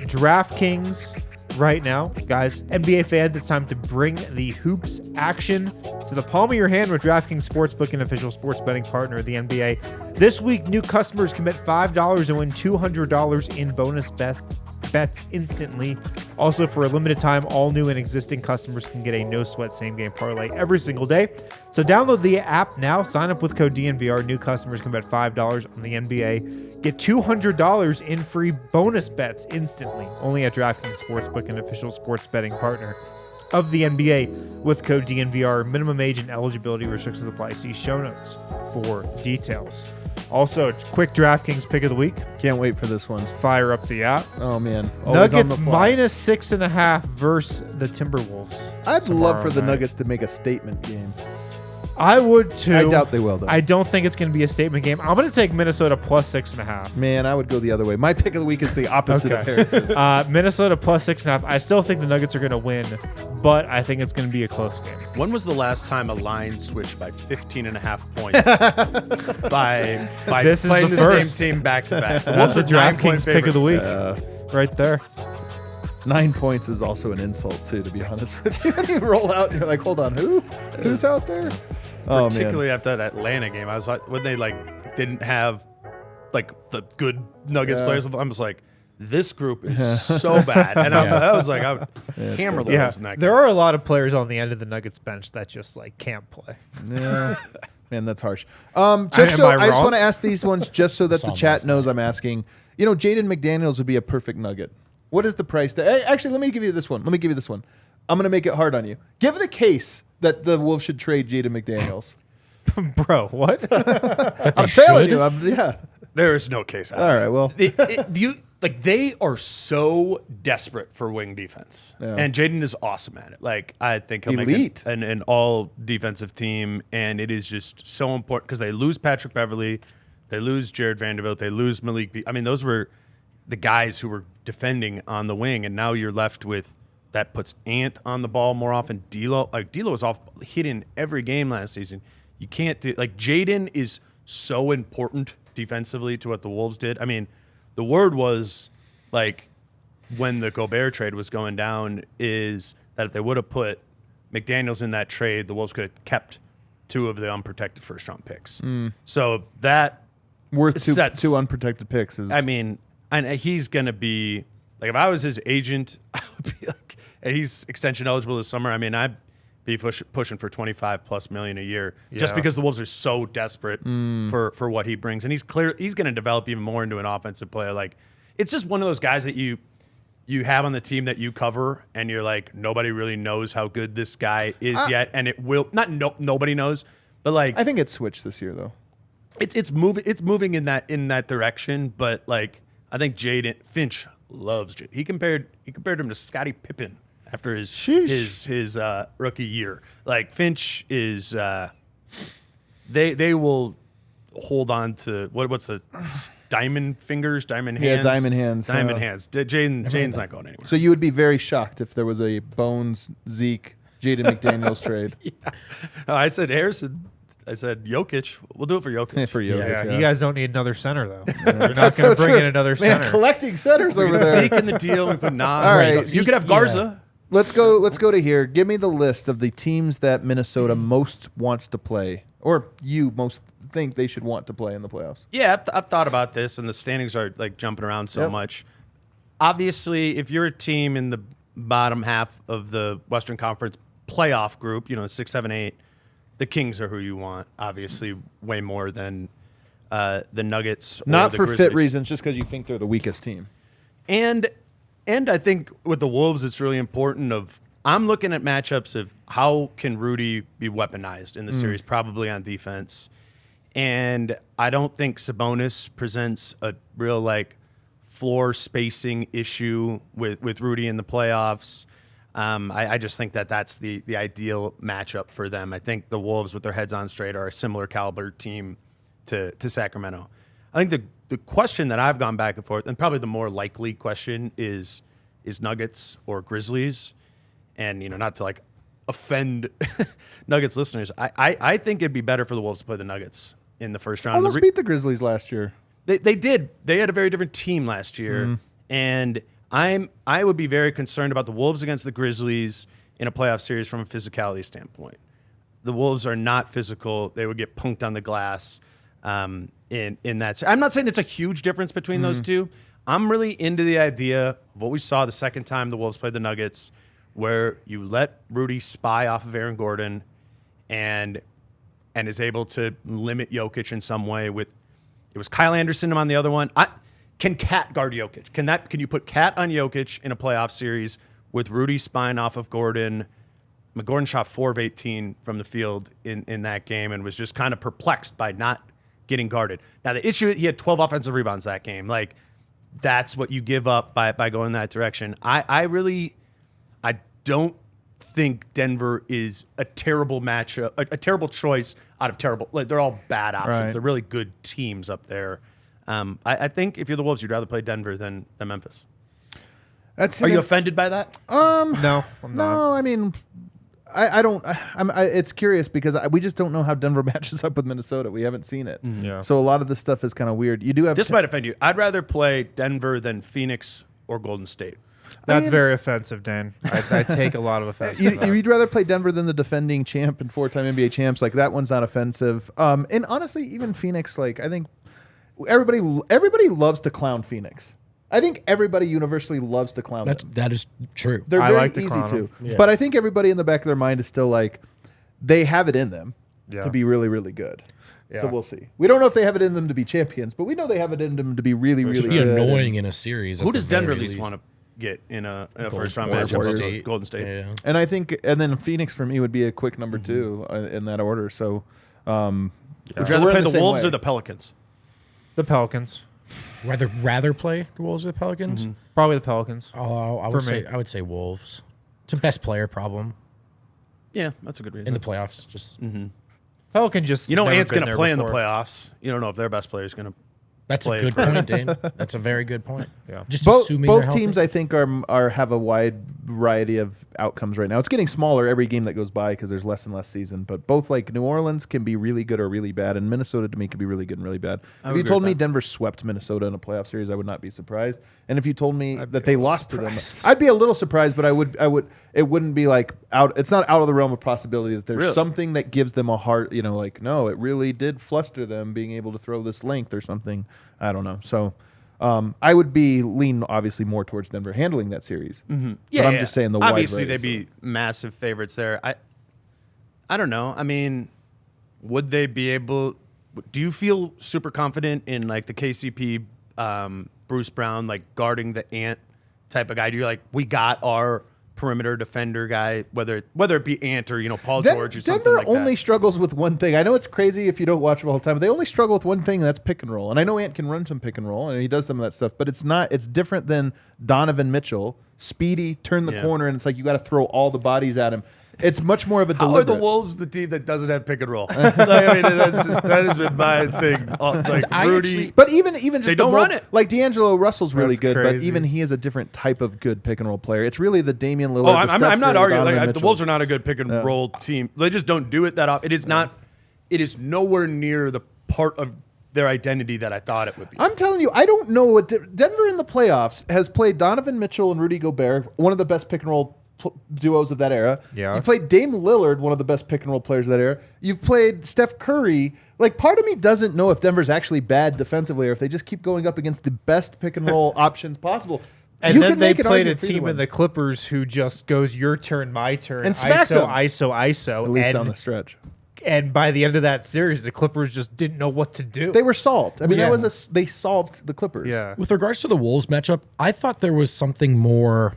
DraftKings right now, guys, NBA fans, it's time to bring the hoops action to the palm of your hand with DraftKings Sportsbook, an official sports betting partner of the NBA. This week, new customers can bet $5 and win $200 in bonus bets instantly. Also, for a limited time, all new and existing customers can get a no-sweat same-game parlay every single day. So download the app now. Sign up with code DNVR. New customers can bet $5 on the NBA. Get $200 in free bonus bets instantly. Only at DraftKings Sportsbook, an official sports betting partner of the NBA with code DNVR. Minimum age and eligibility restrictions apply. See show notes for details. Also, quick DraftKings pick of the week. Can't wait for this one. Fire up the app. Oh, man. Always on Nuggets the fly. -6.5 versus the Timberwolves. I'd love for the night. Nuggets to make a statement game. I would too. I doubt they will, though. I don't think it's going to be a statement game. I'm going to take Minnesota +6.5. Man, I would go the other way. My pick of the week is the opposite of Harrison. Minnesota +6.5. I still think the Nuggets are going to win, but I think it's going to be a close game. When was the last time a line switched by 15.5 points by This is playing the the first. same team back to back? That's the DraftKings pick of the week, Uh, right there. 9 points is also an insult, too, to be honest with you. When you roll out and you're like, hold on, who? Who's out there? Oh, man. Particularly after that Atlanta game, I was like, when they like didn't have like the good Nuggets players. I'm just like, this group is so bad, and I was like, I would hammer the Wolves in that There game. are a lot of players on the end of the Nuggets bench that just like can't play. Yeah. Man, that's harsh. Am I just I wrong? want to ask these ones just so that the Saw chat last knows I'm asking. You know, Jaden McDaniels would be a perfect Nugget. What is the price? Actually, let me give you this one. I'm going to make it hard on you. Give the case that the Wolves should trade Jaden McDaniels. Bro, what? That they I'm telling should? you. Yeah. There is no case. All right, well. like they are so desperate for wing defense, and Jaden is awesome at it. Like I think he'll Elite. make an all defensive team, and it is just so important because they lose Patrick Beverley, they lose Jared Vanderbilt, they lose Malik. I mean, those were the guys who were defending on the wing, and now you're left with that puts Ant on the ball more often. D'Lo was off hitting every game last season. You can't do like Jaden is so important defensively to what the Wolves did. I mean. The word was, like, when the Gobert trade was going down, is that if they would have put McDaniels in that trade, the Wolves could have kept 2 of the unprotected first-round picks. So that Worth sets, 2 unprotected picks. I mean, and he's going to be – like, if I was his agent, I would be like – and he's extension eligible this summer. I mean, I'd be pushing for $25+ million a year just because the Wolves are so desperate for what he brings. And he's going to develop even more into an offensive player. Like, it's just one of those guys that you have on the team that you cover, and you're like, nobody really knows how good this guy is yet, and it will not. Nobody knows, but like, I think it's switched this year though. It's moving in that direction. But like, I think Jaden Finch loves Jaden. He compared him to Scottie Pippen after his rookie year. Like Finch is, they will hold on to what's the diamond fingers, diamond hands, diamond hands. Jaden's not going anywhere. So you would be very shocked if there was a Bones Zeke Jaden McDaniels trade. I said Harrison. I said Jokic. We'll do it for Jokic. For Jokic, Yeah, yeah. you guys don't need another center though. You're not going to bring in another Man, center. collecting centers over there. Zeke in the deal. We put Nas. All right. You could have Garza. Let's go to here. Give me the list of the teams that Minnesota most wants to play, or you most think they should want to play in the playoffs. Yeah, I've thought about this, and the standings are like jumping around so much. Obviously, if you're a team in the bottom half of the Western Conference playoff group, 6, 7, 8, the Kings are who you want. Obviously, way more than the Nuggets. Not or the for Grizzlies. fit reasons, just because you think they're the weakest team. And I think with the Wolves, it's really important I'm looking at matchups of how can Rudy be weaponized in the series, probably on defense. And I don't think Sabonis presents a real floor spacing issue with Rudy in the playoffs. I just think that's the ideal matchup for them. I think the Wolves, with their heads on straight, are a similar caliber team to Sacramento. I think the question that I've gone back and forth, and probably the more likely question is Nuggets or Grizzlies. And, not to offend Nuggets listeners, I think it'd be better for the Wolves to play the Nuggets in the first round. Almost beat the Grizzlies last year. They did. They had a very different team last year. And I would be very concerned about the Wolves against the Grizzlies in a playoff series from a physicality standpoint. The Wolves are not physical. They would get punked on the glass in that. I'm not saying it's a huge difference between those two. I'm really into the idea of what we saw the second time the Wolves played the Nuggets, where you let Rudy spy off of Aaron Gordon and is able to limit Jokic in some way. It was Kyle Anderson on the other one. Can Cat guard Jokic? Can you put Cat on Jokic in a playoff series with Rudy spying off of Gordon? Gordon shot 4 of 18 from the field in that game and was just kind of perplexed by not getting guarded. Now the issue, he had 12 offensive rebounds that game. That's what you give up by going that direction. I don't think Denver is a terrible matchup, a terrible choice out of terrible. They're all bad options. Right. They're really good teams up there. I think if you're the Wolves, you'd rather play Denver than Memphis. Are you offended by that? No, I'm not. No, I mean, I don't. It's curious because we just don't know how Denver matches up with Minnesota. We haven't seen it. Yeah. So a lot of this stuff is kind of weird. You do have This might offend you. I'd rather play Denver than Phoenix or Golden State. That's very offensive, Dan. I take a lot of offense. You'd rather play Denver than the defending champ and 4-time NBA champs. That one's not offensive. And honestly, even Phoenix, I think everybody loves to clown Phoenix. I think everybody universally loves to clown them. That is true. They're I very like to easy clown to. them. Yeah. But I think everybody in the back of their mind is still they have it in them Yeah. to be really, really good. Yeah. So we'll see. We don't know if they have it in them to be champions, but we know they have it in them to be really, To really be good. annoying in a series. Who at the does Denver very at least least. want to get in a first round Warriors. matchup? Golden State. Yeah. And I think, and then Phoenix for me would be a quick number 2 in that order. So, Would you so rather we're play in the same Wolves way. or the Pelicans? The Pelicans. Rather play the Wolves or the Pelicans? Probably the Pelicans. Oh, I would say Wolves. It's a best player problem Yeah, that's a good reason. in the playoffs. Just Pelican just you know, never Ant's been going to there play in the before. playoffs. You don't know if their best player is going to. that's a play good for- point, Dane. That's a very good point. Yeah. Just Both assuming they're teams, healthy. I think, are have a wide variety of outcomes right now. It's getting smaller every game that goes by because there's less and less season. But both like New Orleans can be really good or really bad, and Minnesota to me can be really good and really bad. I If would you agree told with me that. Denver swept Minnesota in a playoff series, I would not be surprised. And if you told me that they lost to them, surprised. I'd be a little surprised. But I would. It wouldn't be like out. It's not out of the realm of possibility that there's Really? something that gives them a heart. You know, like no, it really did fluster them being able to throw this length or something. I don't know. So. I would be lean obviously more towards Denver handling that series. Yeah, but I'm just saying the wide obviously they'd variety, be massive favorites there. I don't know. I mean, would they be able? Do you feel super confident in like the KCP, Bruce Brown, like guarding the Ant type of guy? Do you like we got our perimeter defender guy, whether it be Ant or Paul George or something Denver like only that? struggles with one thing. I know it's crazy if you don't watch them all the time, but they only struggle with one thing, and that's pick and roll. And I know Ant can run some pick and roll, and he does some of that stuff, but it's not. It's different than Donovan Mitchell, speedy, turn the Yeah. corner, and it's like you got to throw all the bodies at him. It's much more of a How deliberate. are the Wolves the team that doesn't have pick and roll? Like, I mean, that has been my thing. Like I Rudy, actually- But even just They the don't role- run it. Like D'Angelo Russell's really That's good, but crazy. even he is a different type of good pick and roll player. It's really the Damian Lillard. Oh, the I'm Steph not Curry, arguing. Donovan Like, the Mitchell. Wolves are not a good pick and roll team. They just don't do it that often. It is not. It is nowhere near the part of their identity that I thought it would be. I'm telling you, I don't know what Denver in the playoffs has played Donovan Mitchell and Rudy Gobert, one of the best pick and roll duos of that era. Yeah. You played Dame Lillard, one of the best pick and roll players of that era. You've played Steph Curry. Like, part of me doesn't know if Denver's actually bad defensively or if they just keep going up against the best pick and roll options possible. And You then can they make an played a argument for either team one. in the Clippers who just goes your turn, my turn, And smacked them. ISO, at least and, down the stretch. and by the end of that series, the Clippers just didn't know what to do. They were solved. I mean, Yeah. they solved the Clippers. yeah. With regards to the Wolves matchup, I thought there was something more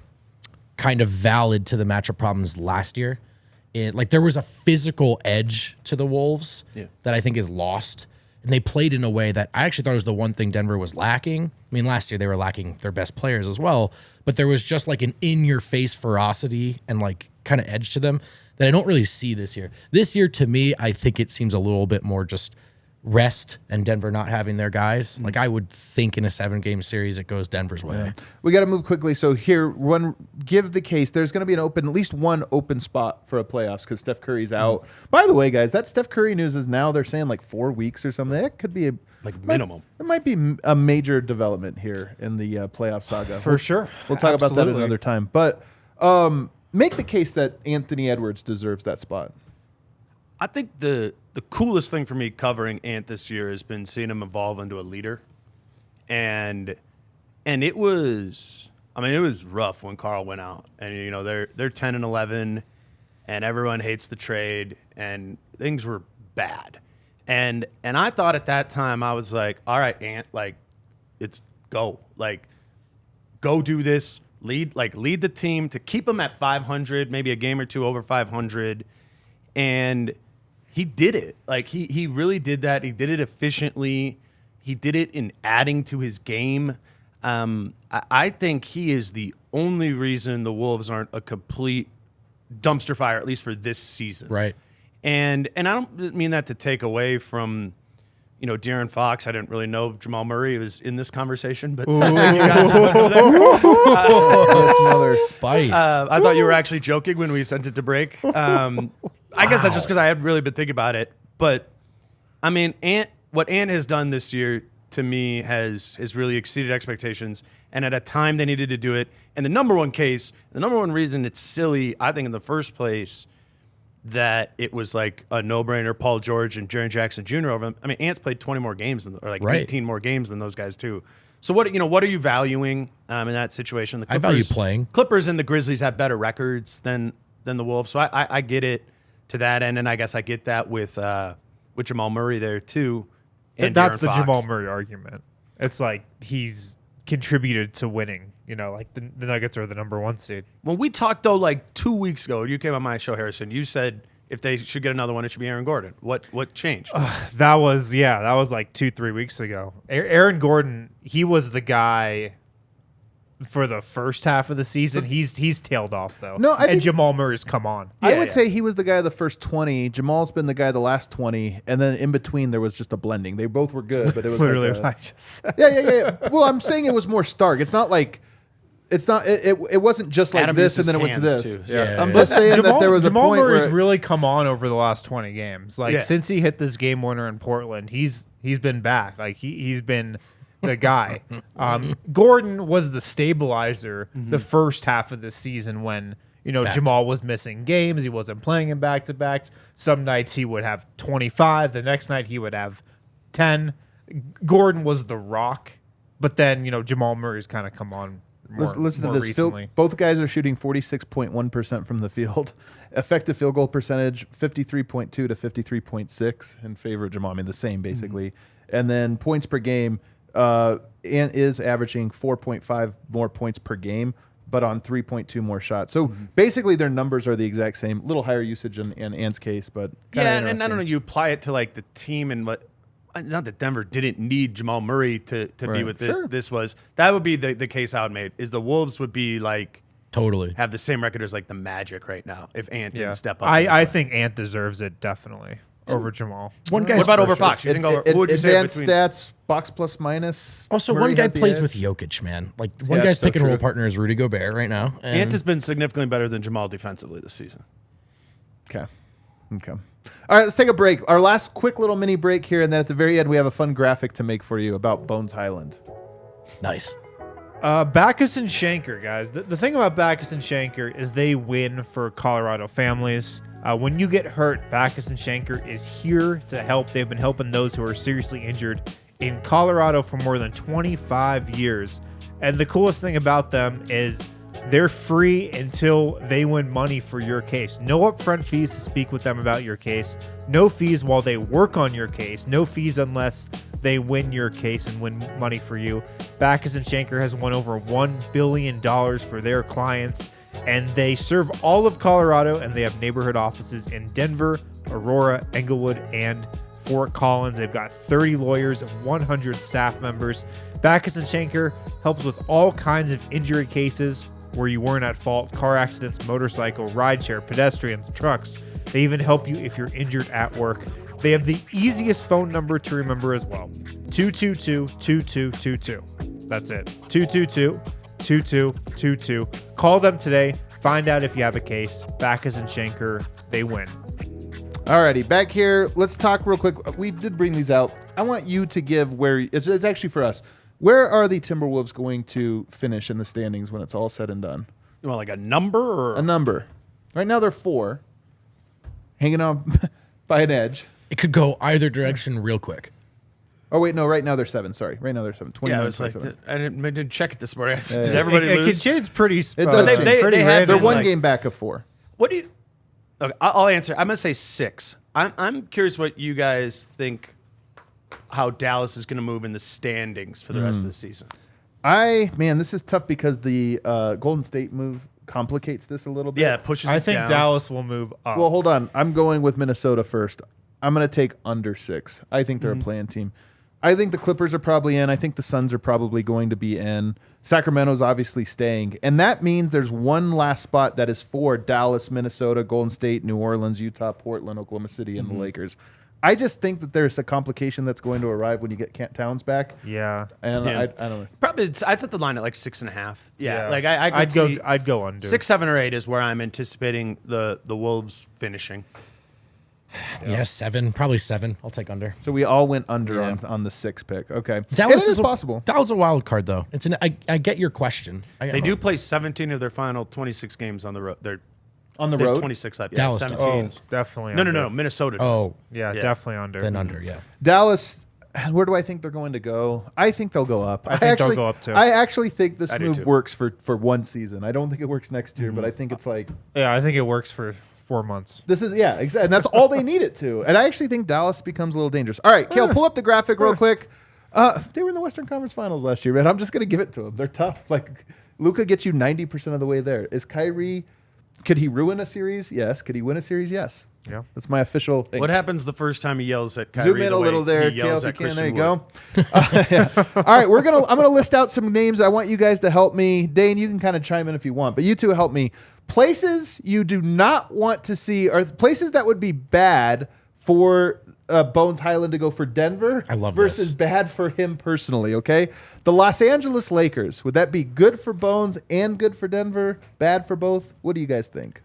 kind of valid to the matchup problems last year. Like there was a physical edge to the Wolves that I think is lost. And they played in a way that I actually thought was the one thing Denver was lacking. I mean, last year they were lacking their best players as well, but there was just like an in-your-face ferocity and like kind of edge to them that I don't really see this year. This year, to me, I think it seems a little bit more just rest and Denver not having their guys. Like I would think in a 7-game series, it goes Denver's way. We got to move quickly. So here, give the case. There's going to be at least one open spot for a playoffs because Steph Curry's out. By the way, guys, that Steph Curry news is now they're saying like 4 weeks or something. That could be minimum. It might be a major development here in the playoff saga. For sure. We'll talk about that Absolutely. another time. But make the case that Anthony Edwards deserves that spot. I think the coolest thing for me covering Ant this year has been seeing him evolve into a leader, and it was rough when Carl went out, and they're 10-11, and everyone hates the trade, and things were bad, and I thought at that time I was like, all right, Ant, like it's go do this, lead the team to keep them at 500, maybe a game or two over 500, and he did it. Like he really did that. He did it efficiently. He did it in adding to his game. I think he is the only reason the Wolves aren't a complete dumpster fire, at least for this season. Right. And I don't mean that to take away from, De'Aaron Fox. I didn't really know Jamal Murray was in this conversation, but sounds like you guys are under there. That's another. Spice. I thought you were actually joking when we sent it to break. I guess that's just because I hadn't really been thinking about it. But, I mean, what Ant has done this year, to me, has really exceeded expectations. And at a time they needed to do it. And the number one reason it's silly, I think, in the first place, that it was like a no-brainer, Paul George and Jaren Jackson Jr. over him. I mean, Ant's played 20 more games, Right. 18 more games than those guys, too. So what are you valuing in that situation? The I value playing. Clippers and the Grizzlies have better records than the Wolves, so I get it to that end, and I guess I get that with Jamal Murray there too. And That's De'Aaron the Fox. Jamal Murray argument. It's like he's contributed to winning. Like the Nuggets are the number 1 seed. When we talked though, like 2 weeks ago, you came on my show, Harrison. You said if they should get another one, it should be Aaron Gordon. What changed? That was like 2-3 weeks ago. Aaron Gordon, he was the guy for the first half of the season. He's tailed off though. No, I think Jamal Murray's come on. I would say he was the guy the first 20. Jamal's been the guy the last 20, and then in between there was just a blending. They both were good, but it was Literally like what I just said. yeah. Well, I'm saying it was more stark. It's not like it wasn't just like Adam this used and then it his went to hands, this. too. Yeah. I'm just saying that there was a Jamal point Murray's where really come on over the last 20 games. Like Yeah. since he hit this game winner in Portland, he's been back. Like he's been the guy. Gordon was the stabilizer the first half of the season when Fact. Jamal was missing games. He wasn't playing in back-to-backs. Some nights he would have 25. The next night he would have 10. Gordon was the rock, but then Jamal Murray's kind of come on. listen more to this. recently. Both guys are shooting 46.1% from the field. Effective field goal percentage 53.2 to 53.6 in favor of Jamal. I mean, the same basically. And then points per game, Ant is averaging 4.5 more points per game, but on 3.2 more shots. So basically, their numbers are the exact same. A little higher usage in Ant's case, but kinda And I don't know. interesting. You apply it to like the team and what. Not that Denver didn't need Jamal Murray to be Right. what this Sure. this was. That would be the case I would make. Is the Wolves would be like Totally. have the same record as like the Magic right now if Ant didn't step up. I think Ant deserves it definitely over Jamal. One What guy's about over Fox? You think over? Who would you say Advanced between? stats, box plus minus. Also, Murray one guy has the plays edge. with Jokic, man. Like one Yeah, guy's it's so pick and roll true. partner is Rudy Gobert right now. Ant And has been significantly better than Jamal defensively this season. Okay. All right, let's take a break. Our last quick little mini break here, and then at the very end, we have a fun graphic to make for you about Bones Hyland. nice. Backus and Shanker, guys. The thing about Backus and Shanker is they win for Colorado families. When you get hurt, Backus and Shanker is here to help. They've been helping those who are seriously injured in Colorado for more than 25 years. And the coolest thing about them is they're free until they win money for your case. No upfront fees to speak with them about your case. No fees while they work on your case. No fees unless they win your case and win money for you. Backus and Shanker has won over $1 billion for their clients, and they serve all of Colorado, and they have neighborhood offices in Denver, Aurora, Englewood, and Fort Collins. They've got 30 lawyers and 100 staff members. Backus and Shanker helps with all kinds of injury cases where you weren't at fault: car accidents, motorcycle, rideshare, pedestrians, trucks. They even help you if you're injured at work. They have the easiest phone number to remember as well: 222-2222. That's it. 222-2222. Call them today. Find out if you have a case. Backus and Shanker, they win. Alrighty, back here. Let's talk real quick. We did bring these out. I want you to give where it's actually for us. Where are the Timberwolves going to finish in the standings when it's all said and done? You want like a number or A number. Right now they're 4, hanging on by an edge. It could go either direction real quick. Oh wait, no. Right now they're 7. Sorry, right now they're 7. 29, Yeah, it was like 27. I didn't check it this morning. Did yeah. everybody It lose? can change pretty. It does They- change. they- pretty they had random. They're been, one like- game back of 4. What do you? Okay, I'll answer. I'm gonna say 6. I'm curious what you guys think. How Dallas is gonna move in the standings for the rest of the season. This is tough because the Golden State move complicates this a little bit. Yeah, it pushes. I it think down. Dallas will move up. Well, hold on. I'm going with Minnesota first. I'm going to take under 6. I think they're a play-in team. I think the Clippers are probably in. I think the Suns are probably going to be in. Sacramento's obviously staying. And that means there's one last spot that is for Dallas, Minnesota, Golden State, New Orleans, Utah, Portland, Oklahoma City, and the Lakers. I just think that there's a complication that's going to arrive when you get Kent Towns back. yeah. And Yeah. I don't know. Probably I'd set the line at like 6.5. Yeah, like I'd go under 6, 7, or 8 is where I'm anticipating the Wolves finishing. Yeah, 7, probably 7. I'll take under. So we all went under Yeah. on the 6 pick. Okay. Dallas it is a- possible. Dallas is a wild card though. I get your question. They do play 17 of their final 26 games on the road. They're On the they're road? 26 left. Dallas yeah, does. 17. Oh, definitely. No, under. Minnesota. Does. Oh, Yeah, Yeah. definitely under. then under. Yeah. Dallas, where do I think they're going to go? I think they'll go up. I think they'll go up, too. I actually think this I do, move too. works for one season. I don't think it works next year, but I think it's like Yeah, I think it works for 4 months. this is exactly, and that's all they need it to. And I actually think Dallas becomes a little dangerous. All right, Kale, pull up the graphic real quick. They were in the Western Conference Finals last year, man. I'm just gonna give it to them. They're tough. Like Luka gets you 90% of the way there. Is Kyrie Could he ruin a series? Yes. Could he win a series? Yes. Yeah. That's my official thing. What happens the first time he yells at Kyrie? Zoom in a little there, He yells Kale, at if you can. Christian There you Wood. go. Yeah. All right, I'm gonna list out some names. I want you guys to help me. Dane, you can kind of chime in if you want, but you two help me. Places you do not want to see, or places that would be bad for Bones Hyland to go for Denver. I love versus this. bad for him personally. Okay, the Los Angeles Lakers. Would that be good for Bones and good for Denver? Bad for both? What do you guys think?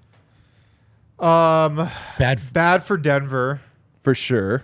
Bad for Denver. For sure.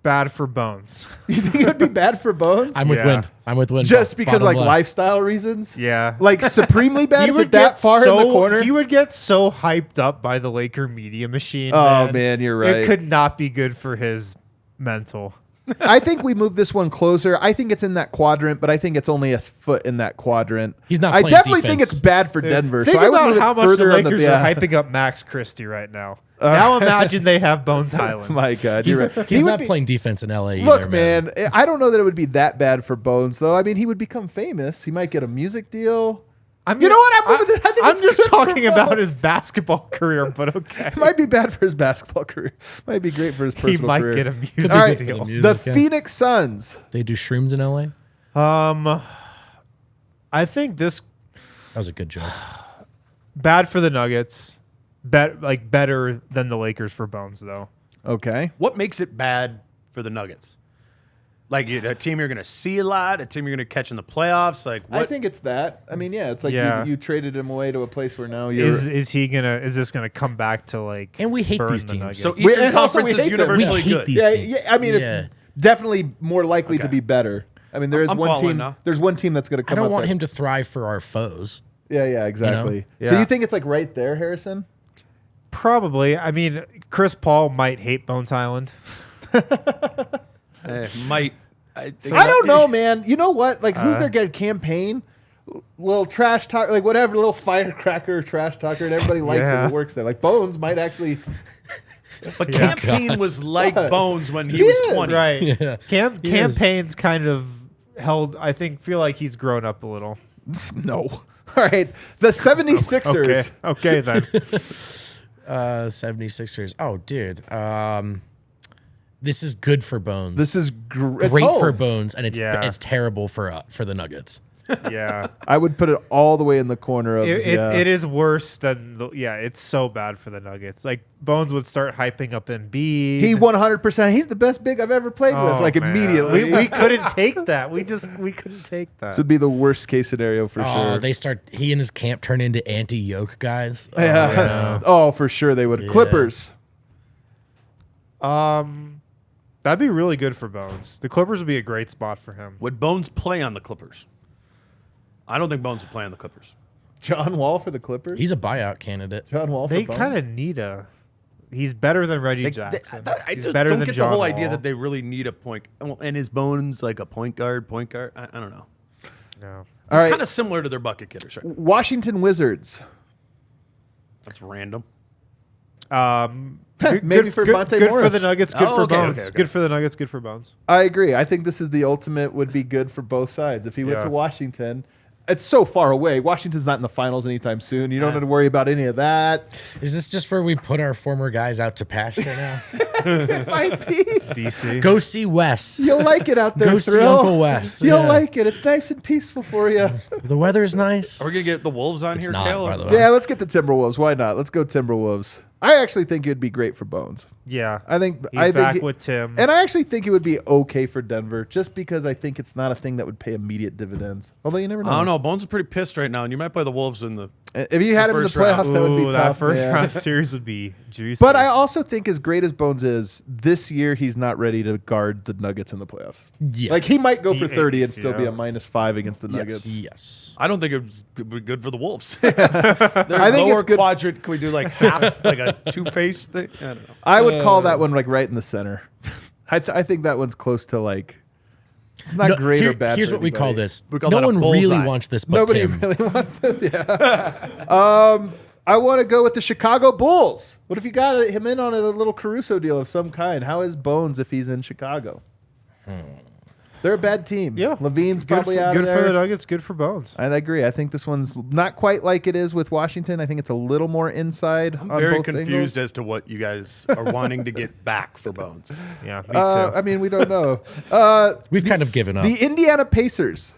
Bad for Bones. You think it would be bad for Bones? I'm with Yeah. Wind. I'm with Wind. Just because Bottom like left. lifestyle reasons? Yeah. Like supremely bad? Is it that far in the corner? He would get so hyped up by the Laker media machine. Oh, man, you're right. It could not be good for his mental. I think we move this one closer. I think it's in that quadrant, but I think it's only a foot in that quadrant. He's not I playing definitely think defense. it's bad for Denver. Think so I would about move it how much the further on Lakers yeah. are hyping up Max Christie right now. Now imagine they have Bones Hyland. My God, He's, you're right. he's He would not be- playing defense in LA either, Look, man, I don't know that it would be that bad for Bones, though. I mean, he would become famous. He might get a music deal. I'm You know what? I'm moving this- I think I'm it's just good for talking about Bones. his basketball career, but okay. It might be bad for his basketball career. Might be great for his personal He might career. get a Could music be All right, good for the deal. music, the yeah. Phoenix Suns. They do shrooms in LA. I think this That was a good joke. bad for the Nuggets. Better than the Lakers for Bones, though. Okay. What makes it bad for the Nuggets? Like a team you're going to see a lot, a team you're going to catch in the playoffs. Like what? I think it's that. I mean, yeah, it's like Yeah. you traded him away to a place where now you're. Is this gonna come back to like? And we hate burn these the teams. Nuggets? so We- Eastern and also we Conference is hate them. universally We hate good. these yeah, teams. yeah. I mean, Yeah. it's definitely more likely to Okay. be better. I mean, there is I'm one following team. now. There's one team that's going to I come. don't up want there. him to thrive for our foes. Yeah, exactly. You know? So Yeah. you think it's like right there, Harrison? Probably. I mean, Chris Paul might hate Bones Hyland. Might. I think I don't know, man. You know what? Like, who's their good campaign? Little trash talk, like whatever, little firecracker trash talker, and everybody likes Yeah. it who works there. Like Bones might actually. But Campaign was like What? Bones when he He was is. 20. Right. Yeah. He is. Campaign's kind of held. I feel like he's grown up a little. No. All right. The 76ers. Okay then. 76ers. Oh, dude. This is good for Bones. This is great great for Bones, and it's Yeah. it's terrible for the Nuggets. Yeah. I would put it all the way in the corner of. It is worse than it's so bad for the Nuggets. Like Bones would start hyping up Embiid. He 100%. He's the best big I've ever played with. Like man. immediately. We couldn't take that. We couldn't take that. This would be the worst case scenario for Oh, sure. he and his camp turn into anti-yoke guys. Oh, Yeah. no. Oh, for sure they would. Yeah. Clippers. That'd be really good for Bones. The Clippers would be a great spot for him. Would Bones play on the Clippers? I don't think Bones would play on the Clippers. John Wall for the Clippers. He's a buyout candidate. John Wall for They Bones? kind of need a. He's better than Reggie Like, Jackson. I He's just better don't than get John the whole Wall. idea that they really need a point. And is Bones like a point guard? I don't know. No. All It's right. kind of similar to their bucket getters, right? Washington Wizards. That's random. Maybe for Monte good for Morris. the Nuggets, good Oh, for okay, Bones. okay. Good for the Nuggets, good for Bones. I agree. I think this is the ultimate would be good for both sides. If he went Yeah. to Washington, it's so far away. Washington's not in the finals anytime soon. You don't have to worry about any of that. Is this just where we put our former guys out to pasture now? It might be. DC. Go see Wes. You'll like it out there, Go see Thrill. Uncle Wes. You'll Yeah. like it. It's nice and peaceful for you. The weather's nice. Are we gonna get the Wolves on It's here, not, Kale? by the way. Yeah, let's get the Timberwolves. Why not? Let's go Timberwolves. I actually think it'd be great for Bones. Yeah. I think He's I back think with Tim. and I actually think it would be okay for Denver, just because I think it's not a thing that would pay immediate dividends. Although you never know. I don't know. Bones is pretty pissed right now, and you might play the Wolves in the. If you had him in the first round. playoffs, that would be Ooh, tough. that first yeah. round series would be juicy. But I also think, as great as Bones is, this year he's not ready to guard the Nuggets in the playoffs. Yeah. Like he might go for He- 30 and still be yeah. a -5 against the Nuggets. Yes. I don't think it would be good for the Wolves. Their I think lower it's good- quadrant. Can we do like half, like a two-face thing? I don't know. I would call that one like right in the center. I think that one's close to like. It's not No, great or bad. Here's for what we call anybody. this. We call No that a one really bullseye. wants this but Nobody Tim. really wants this. Yeah. I want to go with the Chicago Bulls. What if you got him in on a little Caruso deal of some kind? How is Bones if he's in Chicago? They're a bad team. Yeah. Levine's Good probably for, out good of there. for the Nuggets, good for Bones. I agree. I think this one's not quite like it is with Washington. I think it's a little more inside. I'm on very both confused angles. as to what you guys are wanting to get back for Bones. Yeah, me too. I mean, we don't know. We've kind of given up. The Indiana Pacers.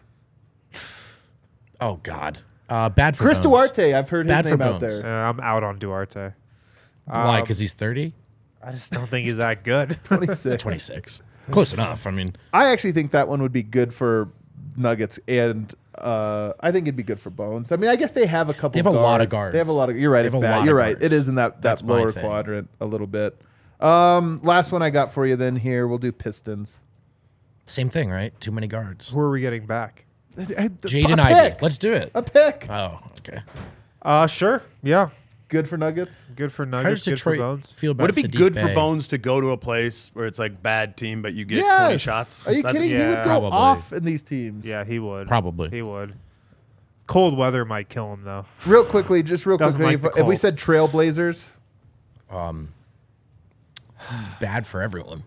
Oh God, bad for Chris Bones. Duarte. I've heard his Bad for name out Bones. there. I'm out on Duarte. Why? Because he's 30. I just don't think he's that good. 26. He's 26. Close enough. I mean, I actually think that one would be good for Nuggets, and I think it'd be good for Bones. I mean, I guess they have a couple. They have a lot of guards. They have a lot of. You're right. They It's have a bad. lot You're of right. It guards. is in that That's my lower thing. quadrant a little bit. Last one I got for you. Then here we'll do Pistons. same thing, right? Too many guards. Who are we getting back? Jaden A Ivey. pick. Let's do it. A pick. Oh, okay. Sure. Yeah. Good for Nuggets. Good for How Nuggets, does good for Detroit Bones. feel about Would it be Sadiq good Bey? for Bones to go to a place where it's like bad team, but you get Yes. 20 shots? Are you kidding? He would yeah, go probably. off in these teams. Yeah, he would. Probably. He would. Cold weather might kill him, though. Real quickly, Doesn't like the if we cold. said Trailblazers, Bad for everyone.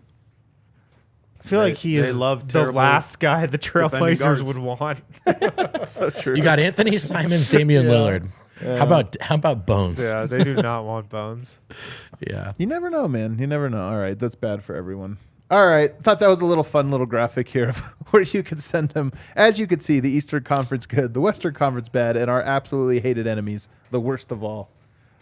I feel like he they is love the terrible last guy the defending Trailblazers guards. would want. so true. You got Anthony Simons, Damian Lillard. How about Bones? Yeah, they do not want Bones. Yeah. You never know, man. You never know. All right, that's bad for everyone. All right, thought that was a little fun little graphic here of where you could send them. As you could see, the Eastern Conference good, the Western Conference bad, and our absolutely hated enemies, the worst of all.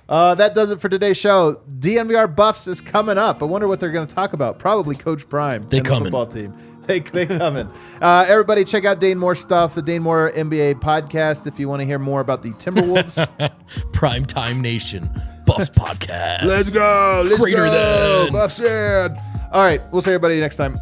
That does it for today's show. DNVR Buffs is coming up. I wonder what they're going to talk about. Probably Coach Prime They and the coming. football team. They coming. Everybody check out Dane Moore stuff, the Dane Moore NBA podcast, if you want to hear more about the Timberwolves. Primetime Nation Buffs podcast. Let's go. Let's Greater go. than. Buffs in. All right, we'll see everybody next time.